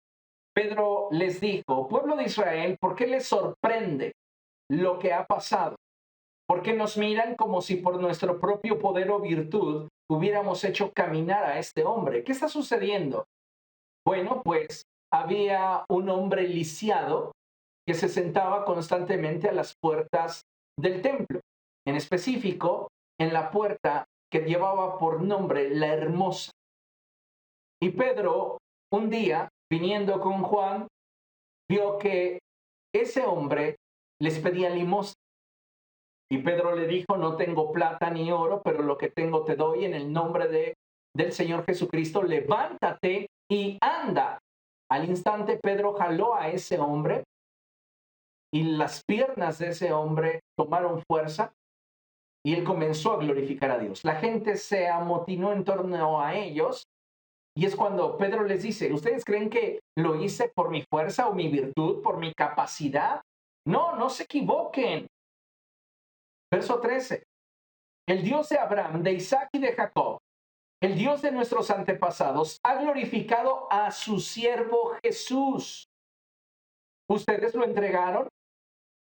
Pedro les dijo, pueblo de Israel, ¿por qué les sorprende lo que ha pasado? ¿Por qué nos miran como si por nuestro propio poder o virtud hubiéramos hecho caminar a este hombre? ¿Qué está sucediendo? Bueno, pues había un hombre lisiado que se sentaba constantemente a las puertas del templo, en específico en la puerta que llevaba por nombre La Hermosa. Y Pedro, un día, viniendo con Juan, vio que ese hombre les pedía limosna. Y Pedro le dijo, no tengo plata ni oro, pero lo que tengo te doy en el nombre del Señor Jesucristo, levántate y anda. Al instante Pedro jaló a ese hombre y las piernas de ese hombre tomaron fuerza y él comenzó a glorificar a Dios. La gente se amotinó en torno a ellos y es cuando Pedro les dice, ¿ustedes creen que lo hice por mi fuerza o mi virtud, por mi capacidad? No, no se equivoquen. Verso 13. El Dios de Abraham, de Isaac y de Jacob, el Dios de nuestros antepasados, ha glorificado a su siervo Jesús. Ustedes lo entregaron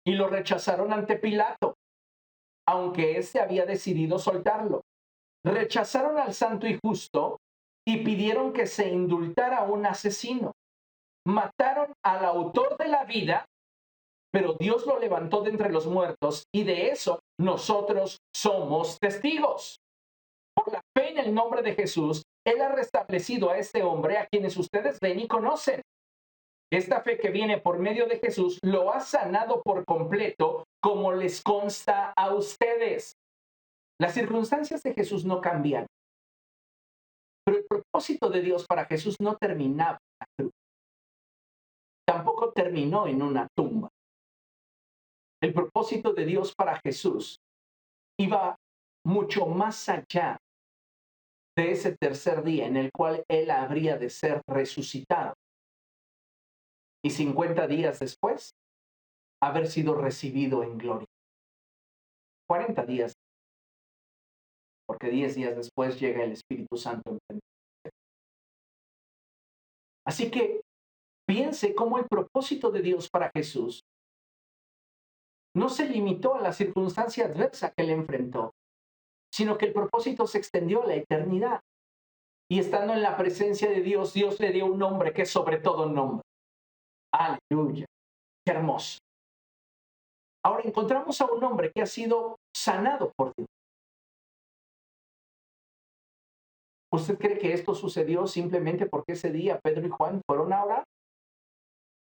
y lo rechazaron ante Pilato, aunque éste había decidido soltarlo. Rechazaron al santo y justo y pidieron que se indultara a un asesino. Mataron al autor de la vida, pero Dios lo levantó de entre los muertos y de eso nosotros somos testigos. Por la fe en el nombre de Jesús, Él ha restablecido a este hombre a quienes ustedes ven y conocen. Esta fe que viene por medio de Jesús lo ha sanado por completo, como les consta a ustedes. Las circunstancias de Jesús no cambian, pero el propósito de Dios para Jesús no terminaba en la cruz. Tampoco terminó en una tumba. El propósito de Dios para Jesús iba mucho más allá de ese tercer día en el cual Él habría de ser resucitado. Y 50 días después, haber sido recibido en gloria. 40 días, porque 10 días después llega el Espíritu Santo en Pentecostés. Así que piense cómo el propósito de Dios para Jesús no se limitó a la circunstancia adversa que él enfrentó, sino que el propósito se extendió a la eternidad. Y estando en la presencia de Dios, Dios le dio un nombre que es sobre todo nombre. Aleluya. Qué hermoso. Ahora encontramos a un hombre que ha sido sanado por Dios. ¿Usted cree que esto sucedió simplemente porque ese día Pedro y Juan fueron a orar?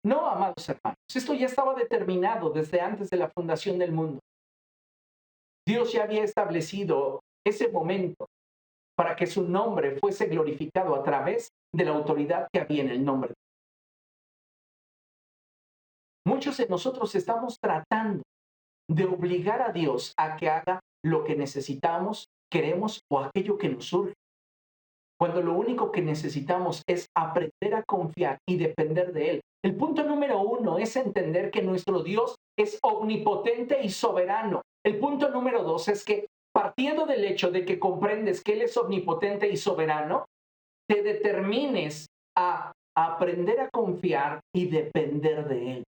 No, amados hermanos, esto ya estaba determinado desde antes de la fundación del mundo. Dios ya había establecido ese momento para que su nombre fuese glorificado a través de la autoridad que había en el nombre. Muchos de nosotros estamos tratando de obligar a Dios a que haga lo que necesitamos, queremos o aquello que nos surge. Cuando lo único que necesitamos es aprender a confiar y depender de Él. El punto número 1 es entender que nuestro Dios es omnipotente y soberano. El punto número 2 es que partiendo del hecho de que comprendes que Él es omnipotente y soberano, te determines a aprender a confiar y depender de Él.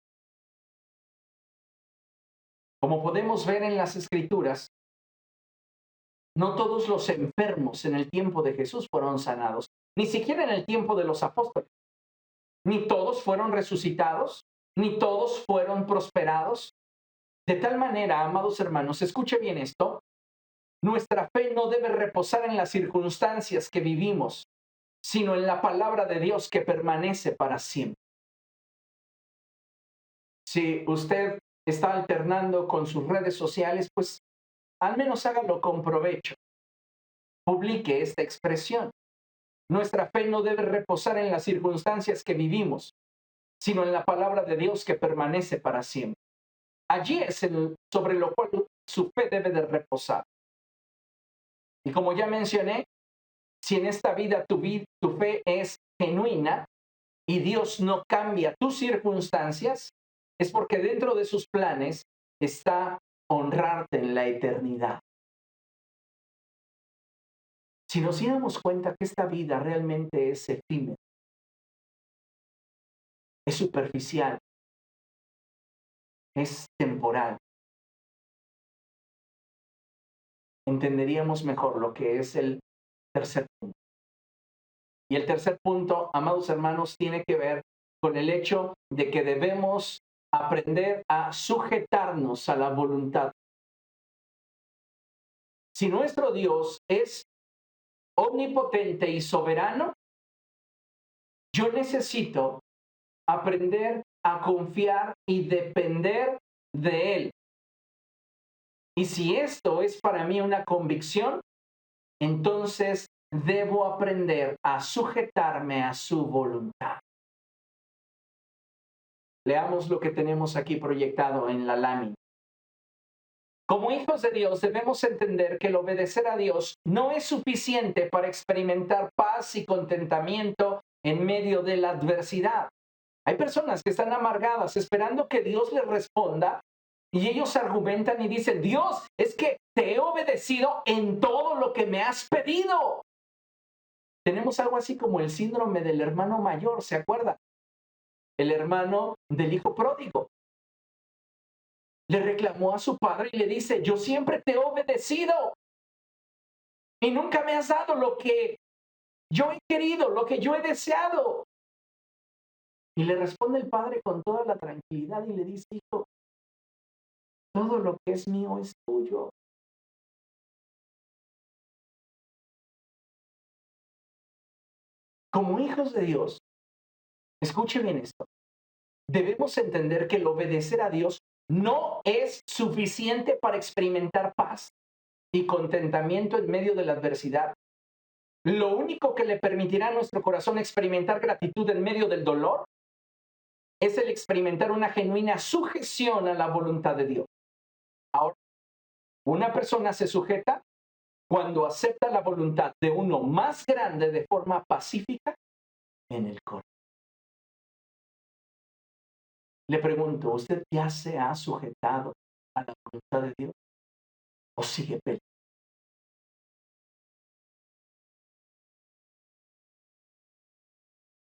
Como podemos ver en las Escrituras, no todos los enfermos en el tiempo de Jesús fueron sanados, ni siquiera en el tiempo de los apóstoles. Ni todos fueron resucitados, ni todos fueron prosperados. De tal manera, amados hermanos, escuche bien esto, nuestra fe no debe reposar en las circunstancias que vivimos, sino en la palabra de Dios que permanece para siempre. Si usted está alternando con sus redes sociales, pues al menos hágalo con provecho. Publique esta expresión. Nuestra fe no debe reposar en las circunstancias que vivimos, sino en la palabra de Dios que permanece para siempre. Allí es sobre lo cual su fe debe de reposar. Y como ya mencioné, si en esta vida tu fe es genuina y Dios no cambia tus circunstancias, es porque dentro de sus planes está honrarte en la eternidad. Si nos diéramos cuenta que esta vida realmente es efímera, es superficial, es temporal, entenderíamos mejor lo que es el tercer punto. Y el tercer punto, amados hermanos, tiene que ver con el hecho de que debemos aprender a sujetarnos a la voluntad. Si nuestro Dios es omnipotente y soberano, Yo necesito aprender a confiar y depender de Él. Y si esto es para mí una convicción, entonces debo aprender a sujetarme a su voluntad. Leamos lo que tenemos aquí proyectado en la lámina. Como hijos de Dios debemos entender que el obedecer a Dios no es suficiente para experimentar paz y contentamiento en medio de la adversidad. Hay personas que están amargadas esperando que Dios les responda y ellos argumentan y dicen, Dios, es que te he obedecido en todo lo que me has pedido. Tenemos algo así como el síndrome del hermano mayor, ¿se acuerda? El hermano del hijo pródigo. Le reclamó a su padre y le dice, yo siempre te he obedecido y nunca me has dado lo que yo he querido, lo que yo he deseado. Y le responde el padre con toda la tranquilidad y le dice, hijo, todo lo que es mío es tuyo. Como hijos de Dios, escuche bien esto, debemos entender que el obedecer a Dios no es suficiente para experimentar paz y contentamiento en medio de la adversidad. Lo único que le permitirá a nuestro corazón experimentar gratitud en medio del dolor es el experimentar una genuina sujeción a la voluntad de Dios. Ahora, una persona se sujeta cuando acepta la voluntad de uno más grande de forma pacífica en el corazón. Le pregunto, ¿usted ya se ha sujetado a la voluntad de Dios o sigue peleando?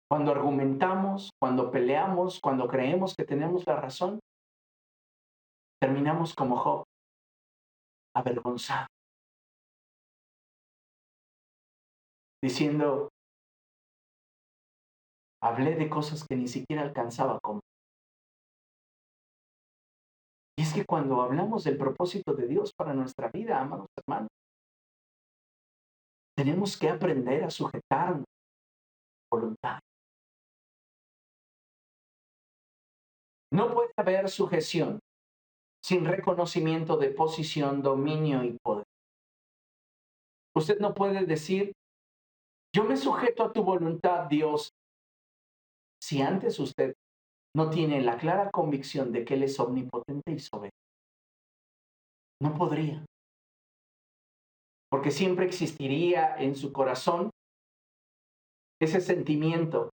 Cuando argumentamos, cuando peleamos, cuando creemos que tenemos la razón, terminamos como Job, avergonzado, diciendo, hablé de cosas que ni siquiera alcanzaba con. Y es que cuando hablamos del propósito de Dios para nuestra vida, amados hermanos, tenemos que aprender a sujetarnos a la voluntad. No puede haber sujeción sin reconocimiento de posición, dominio y poder. Usted no puede decir, yo me sujeto a tu voluntad, Dios, si antes usted no tiene la clara convicción de que Él es omnipotente y soberano. No podría, porque siempre existiría en su corazón ese sentimiento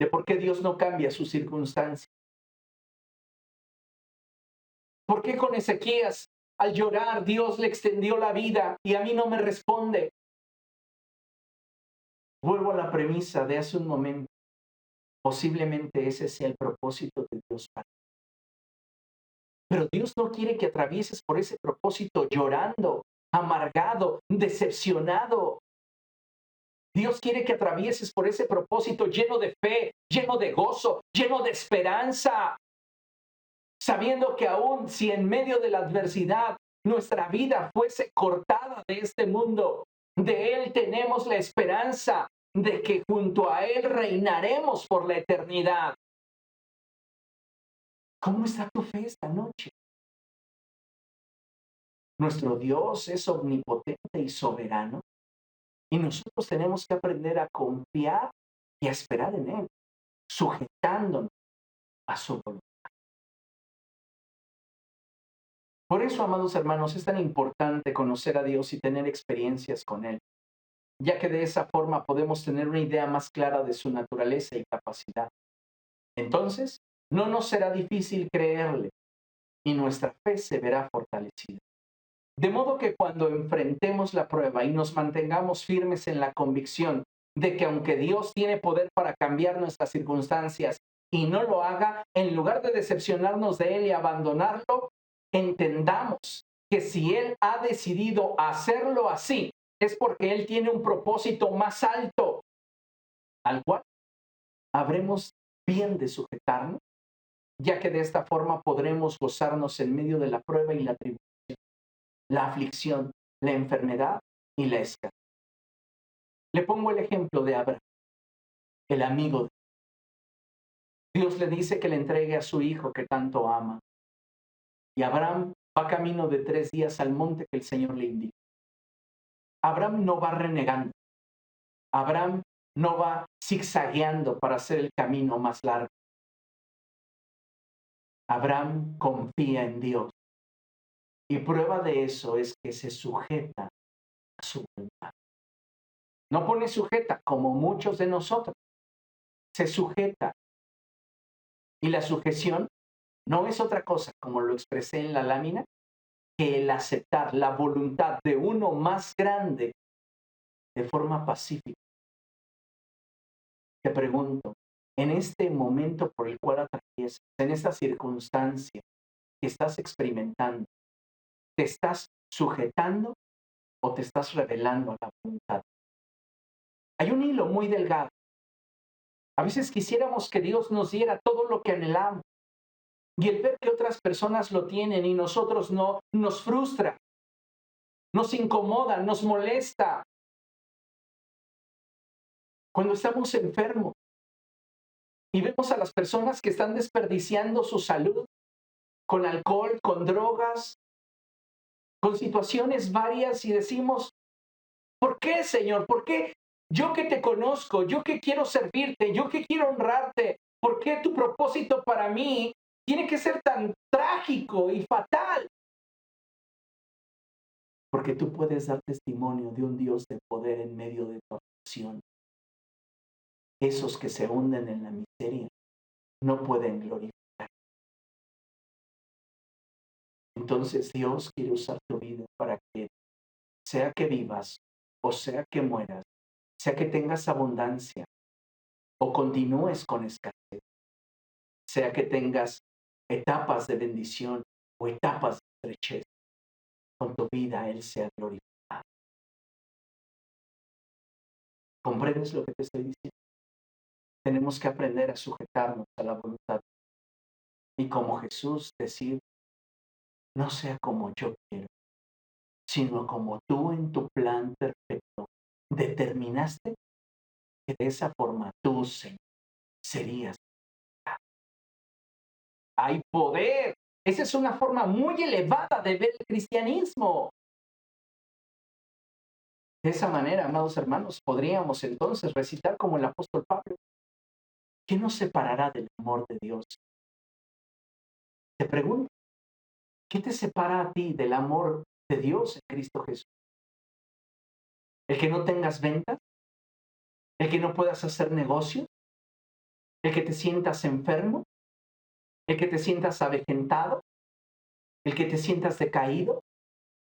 de por qué Dios no cambia sus circunstancias. ¿Por qué con Ezequías, al llorar, Dios le extendió la vida y a mí no me responde? Vuelvo a la premisa de hace un momento. Posiblemente ese sea el propósito de Dios para ti. Pero Dios no quiere que atravieses por ese propósito llorando, amargado, decepcionado. Dios quiere que atravieses por ese propósito lleno de fe, lleno de gozo, lleno de esperanza, sabiendo que aún si en medio de la adversidad nuestra vida fuese cortada de este mundo, de Él tenemos la esperanza de que junto a Él reinaremos por la eternidad. ¿Cómo está tu fe esta noche? Nuestro Dios es omnipotente y soberano y nosotros tenemos que aprender a confiar y a esperar en Él, sujetándonos a su voluntad. Por eso, amados hermanos, es tan importante conocer a Dios y tener experiencias con Él, ya que de esa forma podemos tener una idea más clara de su naturaleza y capacidad. Entonces, no nos será difícil creerle y nuestra fe se verá fortalecida. De modo que cuando enfrentemos la prueba y nos mantengamos firmes en la convicción de que aunque Dios tiene poder para cambiar nuestras circunstancias y no lo haga, en lugar de decepcionarnos de Él y abandonarlo, entendamos que si Él ha decidido hacerlo así, es porque Él tiene un propósito más alto, al cual habremos bien de sujetarnos, ya que de esta forma podremos gozarnos en medio de la prueba y la tribulación, la aflicción, la enfermedad y la escasez. Le pongo el ejemplo de Abraham. el amigo. Dios le dice que le entregue a su hijo que tanto ama. Y Abraham va camino de 3 días al monte que el Señor le indica. Abraham no va renegando. Abraham no va zigzagueando para hacer el camino más largo. Abraham confía en Dios. Y prueba de eso es que se sujeta a su voluntad. No pone sujeta como muchos de nosotros. Se sujeta. Y la sujeción no es otra cosa, como lo expresé en la lámina, que el aceptar la voluntad de uno más grande de forma pacífica. Te pregunto, en este momento por el cual atraviesas, en esta circunstancia que estás experimentando, ¿te estás sujetando o te estás revelando a la voluntad? Hay un hilo muy delgado. A veces quisiéramos que Dios nos diera todo lo que anhelamos. Y el ver que otras personas lo tienen y nosotros no, nos frustra, nos incomoda, nos molesta. Cuando estamos enfermos y vemos a las personas que están desperdiciando su salud con alcohol, con drogas, con situaciones varias y decimos, ¿por qué, Señor? ¿Por qué yo que te conozco, yo que quiero servirte, yo que quiero honrarte, por qué tu propósito para mí tiene que ser tan trágico y fatal? Porque tú puedes dar testimonio de un Dios de poder en medio de tu aflicción. Esos que se hunden en la miseria no pueden glorificar. Entonces Dios quiere usar tu vida para que, sea que vivas o sea que mueras, sea que tengas abundancia o continúes con escasez, sea que tengas etapas de bendición o etapas de estrechez, con tu vida Él sea glorificado. ¿Comprendes lo que te estoy diciendo? Tenemos que aprender a sujetarnos a la voluntad y como Jesús decir, no sea como yo quiero, sino como tú en tu plan perfecto determinaste que de esa forma tú, Señor, serías. Hay poder. Esa es una forma muy elevada de ver el cristianismo. De esa manera, amados hermanos, podríamos entonces recitar como el apóstol Pablo, ¿qué nos separará del amor de Dios? Te pregunto, ¿qué te separa a ti del amor de Dios en Cristo Jesús? ¿El que no tengas ventas? ¿El que no puedas hacer negocio? ¿El que te sientas enfermo? ¿El que te sientas avejentado? ¿El que te sientas decaído?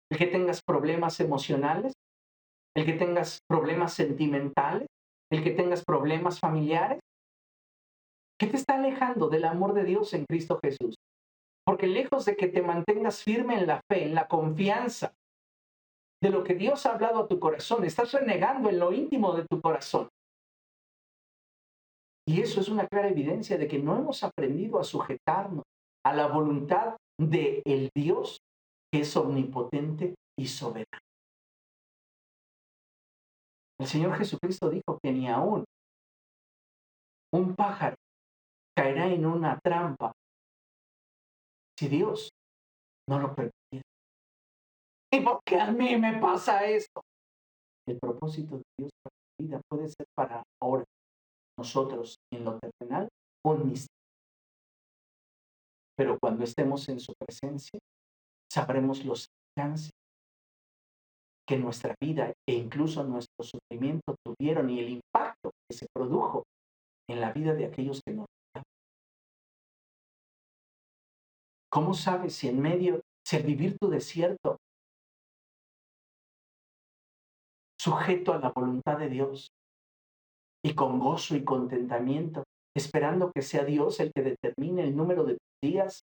¿El que tengas problemas emocionales? ¿El que tengas problemas sentimentales? ¿El que tengas problemas familiares? ¿Qué te está alejando del amor de Dios en Cristo Jesús? Porque lejos de que te mantengas firme en la fe, en la confianza de lo que Dios ha hablado a tu corazón, estás renegando en lo íntimo de tu corazón. Y eso es una clara evidencia de que no hemos aprendido a sujetarnos a la voluntad de el Dios que es omnipotente y soberano. El Señor Jesucristo dijo que ni aún un pájaro caerá en una trampa si Dios no lo permitiera. ¿Y por qué a mí me pasa esto? El propósito de Dios para tu vida puede ser para ahora, nosotros en lo terrenal, un misterio. Pero cuando estemos en su presencia, sabremos los alcances que nuestra vida e incluso nuestro sufrimiento tuvieron y el impacto que se produjo en la vida de aquellos que nos rodean. ¿Cómo sabes si en medio, si al vivir tu desierto, sujeto a la voluntad de Dios y con gozo y contentamiento, esperando que sea Dios el que determine el número de tus días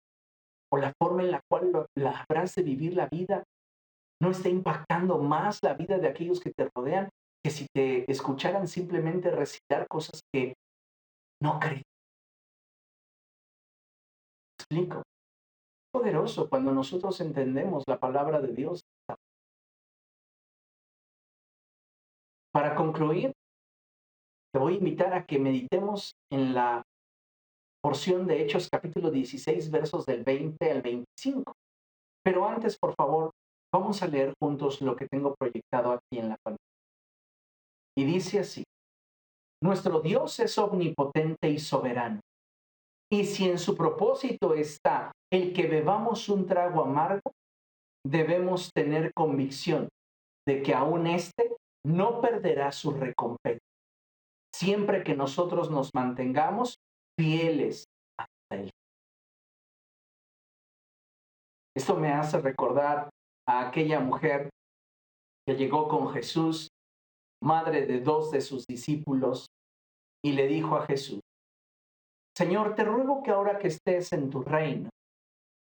o la forma en la cual la habrás de vivir la vida, no está impactando más la vida de aquellos que te rodean que si te escucharan simplemente recitar cosas que no creen? ¿Explico? Poderoso cuando nosotros entendemos la palabra de Dios. Para concluir, te voy a invitar a que meditemos en la porción de Hechos capítulo 16, versos del 20 al 25. Pero antes, por favor, vamos a leer juntos lo que tengo proyectado aquí en la pantalla. Y dice así: nuestro Dios es omnipotente y soberano. Y si en su propósito está el que bebamos un trago amargo, debemos tener convicción de que aún éste no perderá su recompensa, siempre que nosotros nos mantengamos fieles hasta él. Esto me hace recordar a aquella mujer que llegó con Jesús, madre de 2 de sus discípulos, y le dijo a Jesús: Señor, te ruego que ahora que estés en tu reino,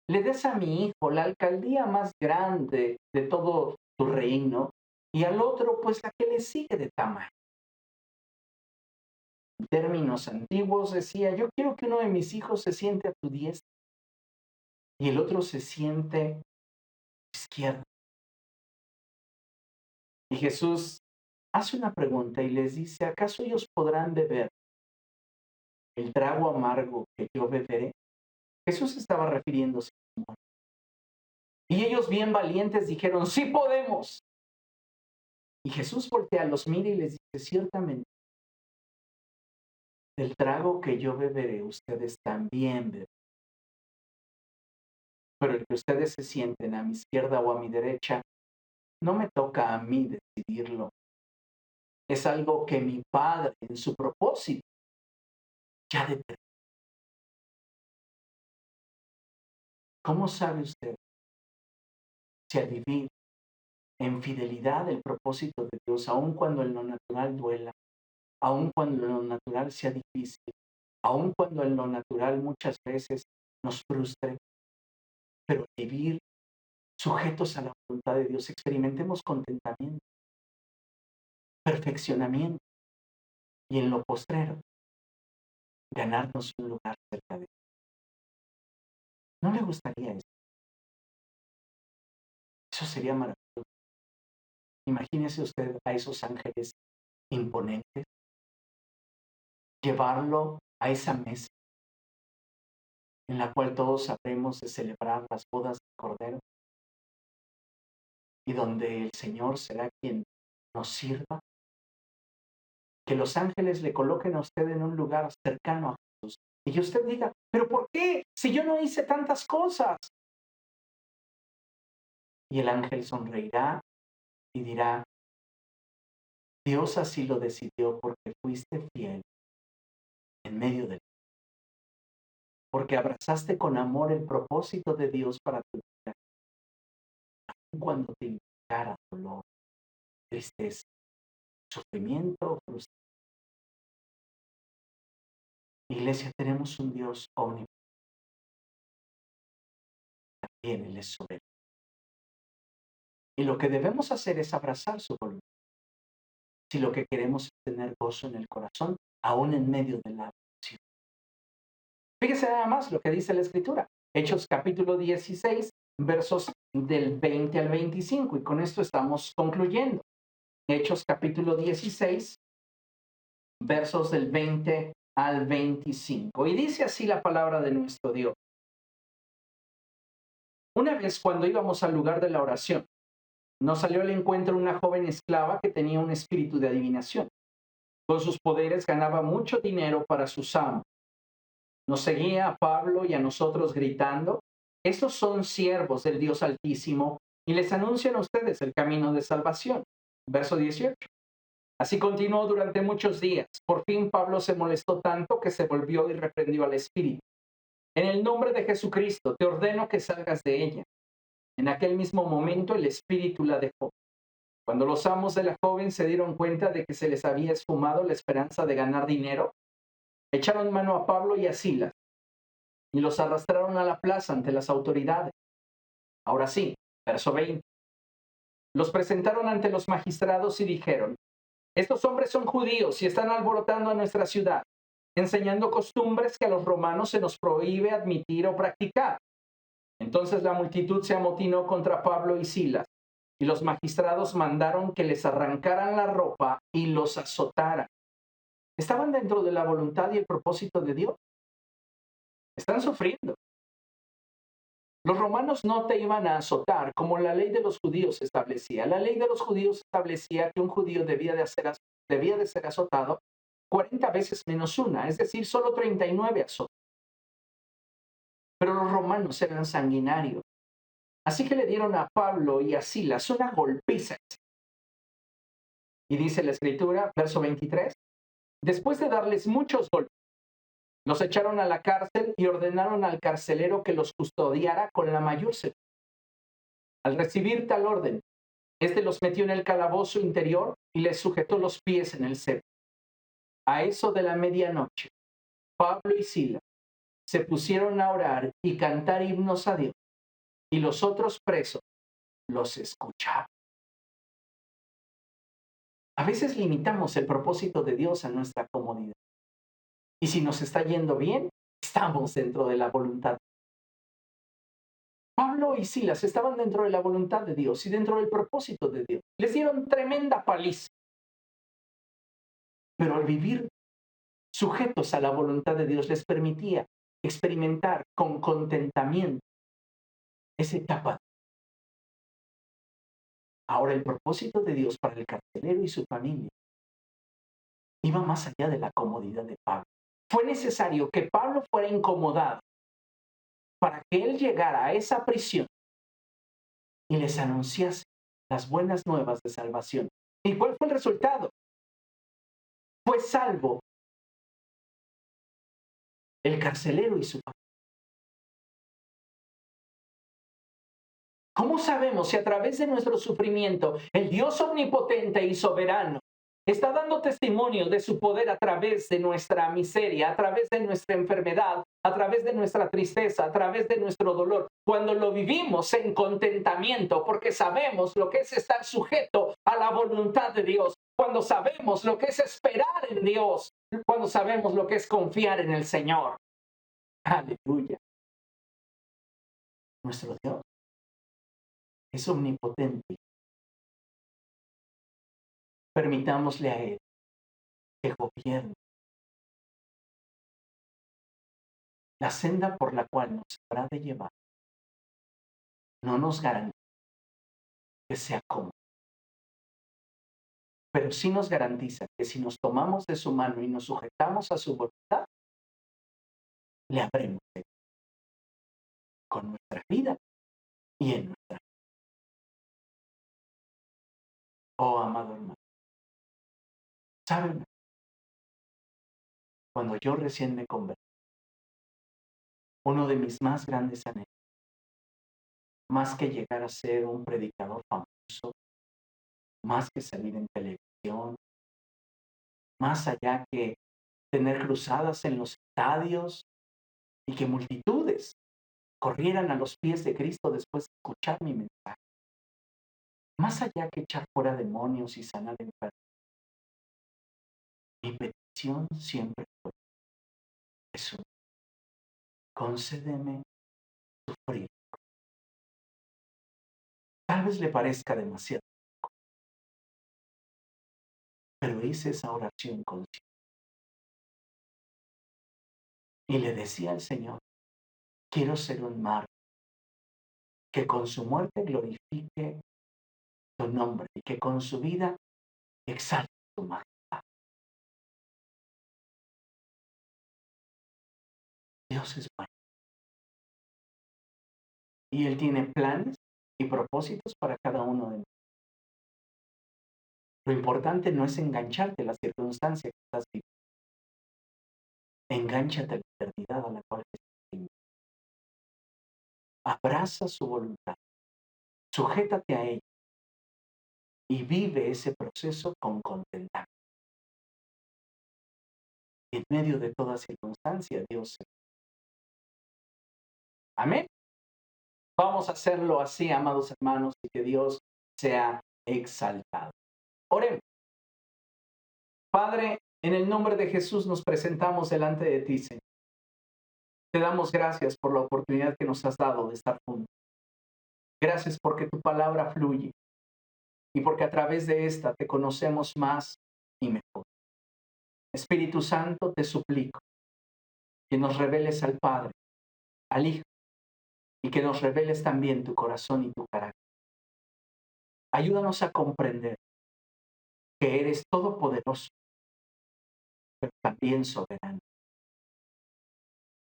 le des a mi hijo la alcaldía más grande de todo tu reino, y al otro, pues la que le sigue de tamaño. En términos antiguos decía: yo quiero que uno de mis hijos se siente a tu diestra y el otro se siente a tu izquierda. Y Jesús hace una pregunta y les dice: ¿acaso ellos podrán beber el trago amargo que yo beberé? Jesús estaba refiriéndose a Simón. Y ellos, bien valientes, dijeron: sí podemos. Y Jesús voltea, los mira y les dice: ciertamente, del trago que yo beberé, ustedes también beberán. Pero el que ustedes se sienten a mi izquierda o a mi derecha, no me toca a mí decidirlo. Es algo que mi Padre, en su propósito, ya determinó. ¿Cómo sabe usted si al vivir en fidelidad el propósito de Dios, aun cuando en lo natural duela, aun cuando en lo natural sea difícil, aun cuando en lo natural muchas veces nos frustre, pero vivir sujetos a la voluntad de Dios, experimentemos contentamiento, perfeccionamiento y en lo postrero, ganarnos un lugar cerca de Él? ¿No le gustaría eso? Eso sería maravilloso. Imagínese usted a esos ángeles imponentes, llevarlo a esa mesa en la cual todos habremos de celebrar las bodas del Cordero y donde el Señor será quien nos sirva. Que los ángeles le coloquen a usted en un lugar cercano a Jesús y que usted diga: ¿pero por qué? Si yo no hice tantas cosas. Y el ángel sonreirá y dirá: Dios así lo decidió porque fuiste fiel en medio de él, porque abrazaste con amor el propósito de Dios para tu vida, aun cuando te implicara dolor, tristeza, sufrimiento o frustración. Iglesia, tenemos un Dios omnipotente, también Él es soberano. Y lo que debemos hacer es abrazar su voluntad. Si lo que queremos es tener gozo en el corazón, aún en medio de la aflicción. Fíjese nada más lo que dice la Escritura. Hechos capítulo 16, versos del 20 al 25. Y con esto estamos concluyendo. Hechos capítulo 16, versos del 20 al 25. Y dice así la palabra de nuestro Dios. Una vez, cuando íbamos al lugar de la oración, nos salió al encuentro una joven esclava que tenía un espíritu de adivinación. Con sus poderes ganaba mucho dinero para sus amos. Nos seguía a Pablo y a nosotros gritando: estos son siervos del Dios Altísimo y les anuncian a ustedes el camino de salvación. Verso 18. Así continuó durante muchos días. Por fin Pablo se molestó tanto que se volvió y reprendió al espíritu: en el nombre de Jesucristo te ordeno que salgas de ella. En aquel mismo momento el espíritu la dejó. Cuando los amos de la joven se dieron cuenta de que se les había esfumado la esperanza de ganar dinero, echaron mano a Pablo y a Silas y los arrastraron a la plaza ante las autoridades. Ahora sí, verso 20. Los presentaron ante los magistrados y dijeron: estos hombres son judíos y están alborotando a nuestra ciudad, enseñando costumbres que a los romanos se nos prohíbe admitir o practicar. Entonces la multitud se amotinó contra Pablo y Silas, y los magistrados mandaron que les arrancaran la ropa y los azotaran. ¿Estaban dentro de la voluntad y el propósito de Dios? Están sufriendo. Los romanos no te iban a azotar como la ley de los judíos establecía. La ley de los judíos establecía que un judío debía de ser azotado 40 veces menos una, es decir, solo 39 azotes. Pero los romanos eran sanguinarios. Así que le dieron a Pablo y a Silas una golpiza. Y dice la escritura, verso 23, después de darles muchos golpes, los echaron a la cárcel y ordenaron al carcelero que los custodiara con la mayor seguridad. Al recibir tal orden, este los metió en el calabozo interior y les sujetó los pies en el cepo. A eso de la medianoche, Pablo y Silas se pusieron a orar y cantar himnos a Dios, y los otros presos los escuchaban. A veces limitamos el propósito de Dios a nuestra comodidad. Y si nos está yendo bien, estamos dentro de la voluntad. Pablo y Silas estaban dentro de la voluntad de Dios y dentro del propósito de Dios. Les dieron tremenda paliza. Pero al vivir sujetos a la voluntad de Dios les permitía experimentar con contentamiento esa etapa. Ahora el propósito de Dios para el carcelero y su familia iba más allá de la comodidad de Pablo. Fue necesario que Pablo fuera incomodado para que él llegara a esa prisión y les anunciase las buenas nuevas de salvación. ¿Y cuál fue el resultado? Fue salvo el carcelero y su familia. ¿Cómo sabemos si a través de nuestro sufrimiento el Dios omnipotente y soberano está dando testimonio de su poder a través de nuestra miseria, a través de nuestra enfermedad, a través de nuestra tristeza, a través de nuestro dolor? Cuando lo vivimos en contentamiento, porque sabemos lo que es estar sujeto a la voluntad de Dios, cuando sabemos lo que es esperar en Dios, cuando sabemos lo que es confiar en el Señor. Aleluya. Nuestro Dios es omnipotente. Permitámosle a Él que gobierne. La senda por la cual nos habrá de llevar no nos garantiza que sea cómodo, pero sí nos garantiza que si nos tomamos de su mano y nos sujetamos a su voluntad, le habremos de con nuestra vida y en nuestra vida. Oh, amado hermano, ¿saben? Cuando yo recién me convertí, uno de mis más grandes anhelos, más que llegar a ser un predicador famoso, más que salir en televisión, más allá que tener cruzadas en los estadios y que multitudes corrieran a los pies de Cristo después de escuchar mi mensaje. Más allá que echar fuera demonios y sanar enfermos, mi petición siempre fue: Jesús, concédeme sufrir. Tal vez le parezca demasiado, pero hice esa oración consciente. Y le decía al Señor: quiero ser un mártir que con su muerte glorifique tu nombre y que con su vida exalte tu majestad. Dios es bueno. Y Él tiene planes y propósitos para cada uno de nosotros. Lo importante no es engancharte a la circunstancia que estás viviendo. Engánchate a la eternidad a la cual Jesús te invita. Abraza su voluntad. Sujétate a ella. Y vive ese proceso con contentamiento. En medio de toda circunstancia, Dios se... Amén. Vamos a hacerlo así, amados hermanos, y que Dios sea exaltado. Oremos. Padre, en el nombre de Jesús nos presentamos delante de ti, Señor. Te damos gracias por la oportunidad que nos has dado de estar juntos. Gracias porque tu palabra fluye y porque a través de esta te conocemos más y mejor. Espíritu Santo, te suplico que nos reveles al Padre, al Hijo, y que nos reveles también tu corazón y tu carácter. Ayúdanos a comprender que eres todopoderoso, pero también soberano.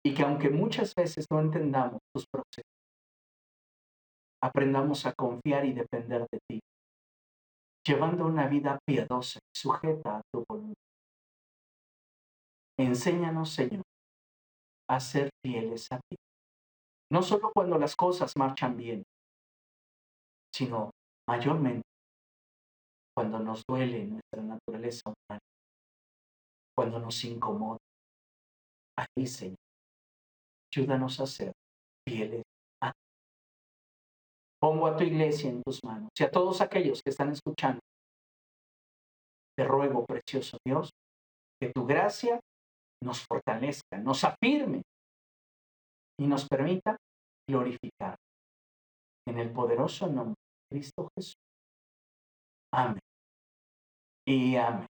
Y que aunque muchas veces no entendamos tus procesos, aprendamos a confiar y depender de ti, llevando una vida piadosa y sujeta a tu voluntad. Enséñanos, Señor, a ser fieles a ti, no solo cuando las cosas marchan bien, sino mayormente cuando nos duele nuestra naturaleza humana, cuando nos incomoda. Ahí, Señor, ayúdanos a ser fieles a ti. Pongo a tu iglesia en tus manos y a todos aquellos que están escuchando. Te ruego, precioso Dios, que tu gracia nos fortalezca, nos afirme y nos permita glorificar en el poderoso nombre de Cristo Jesús. Amén y amén.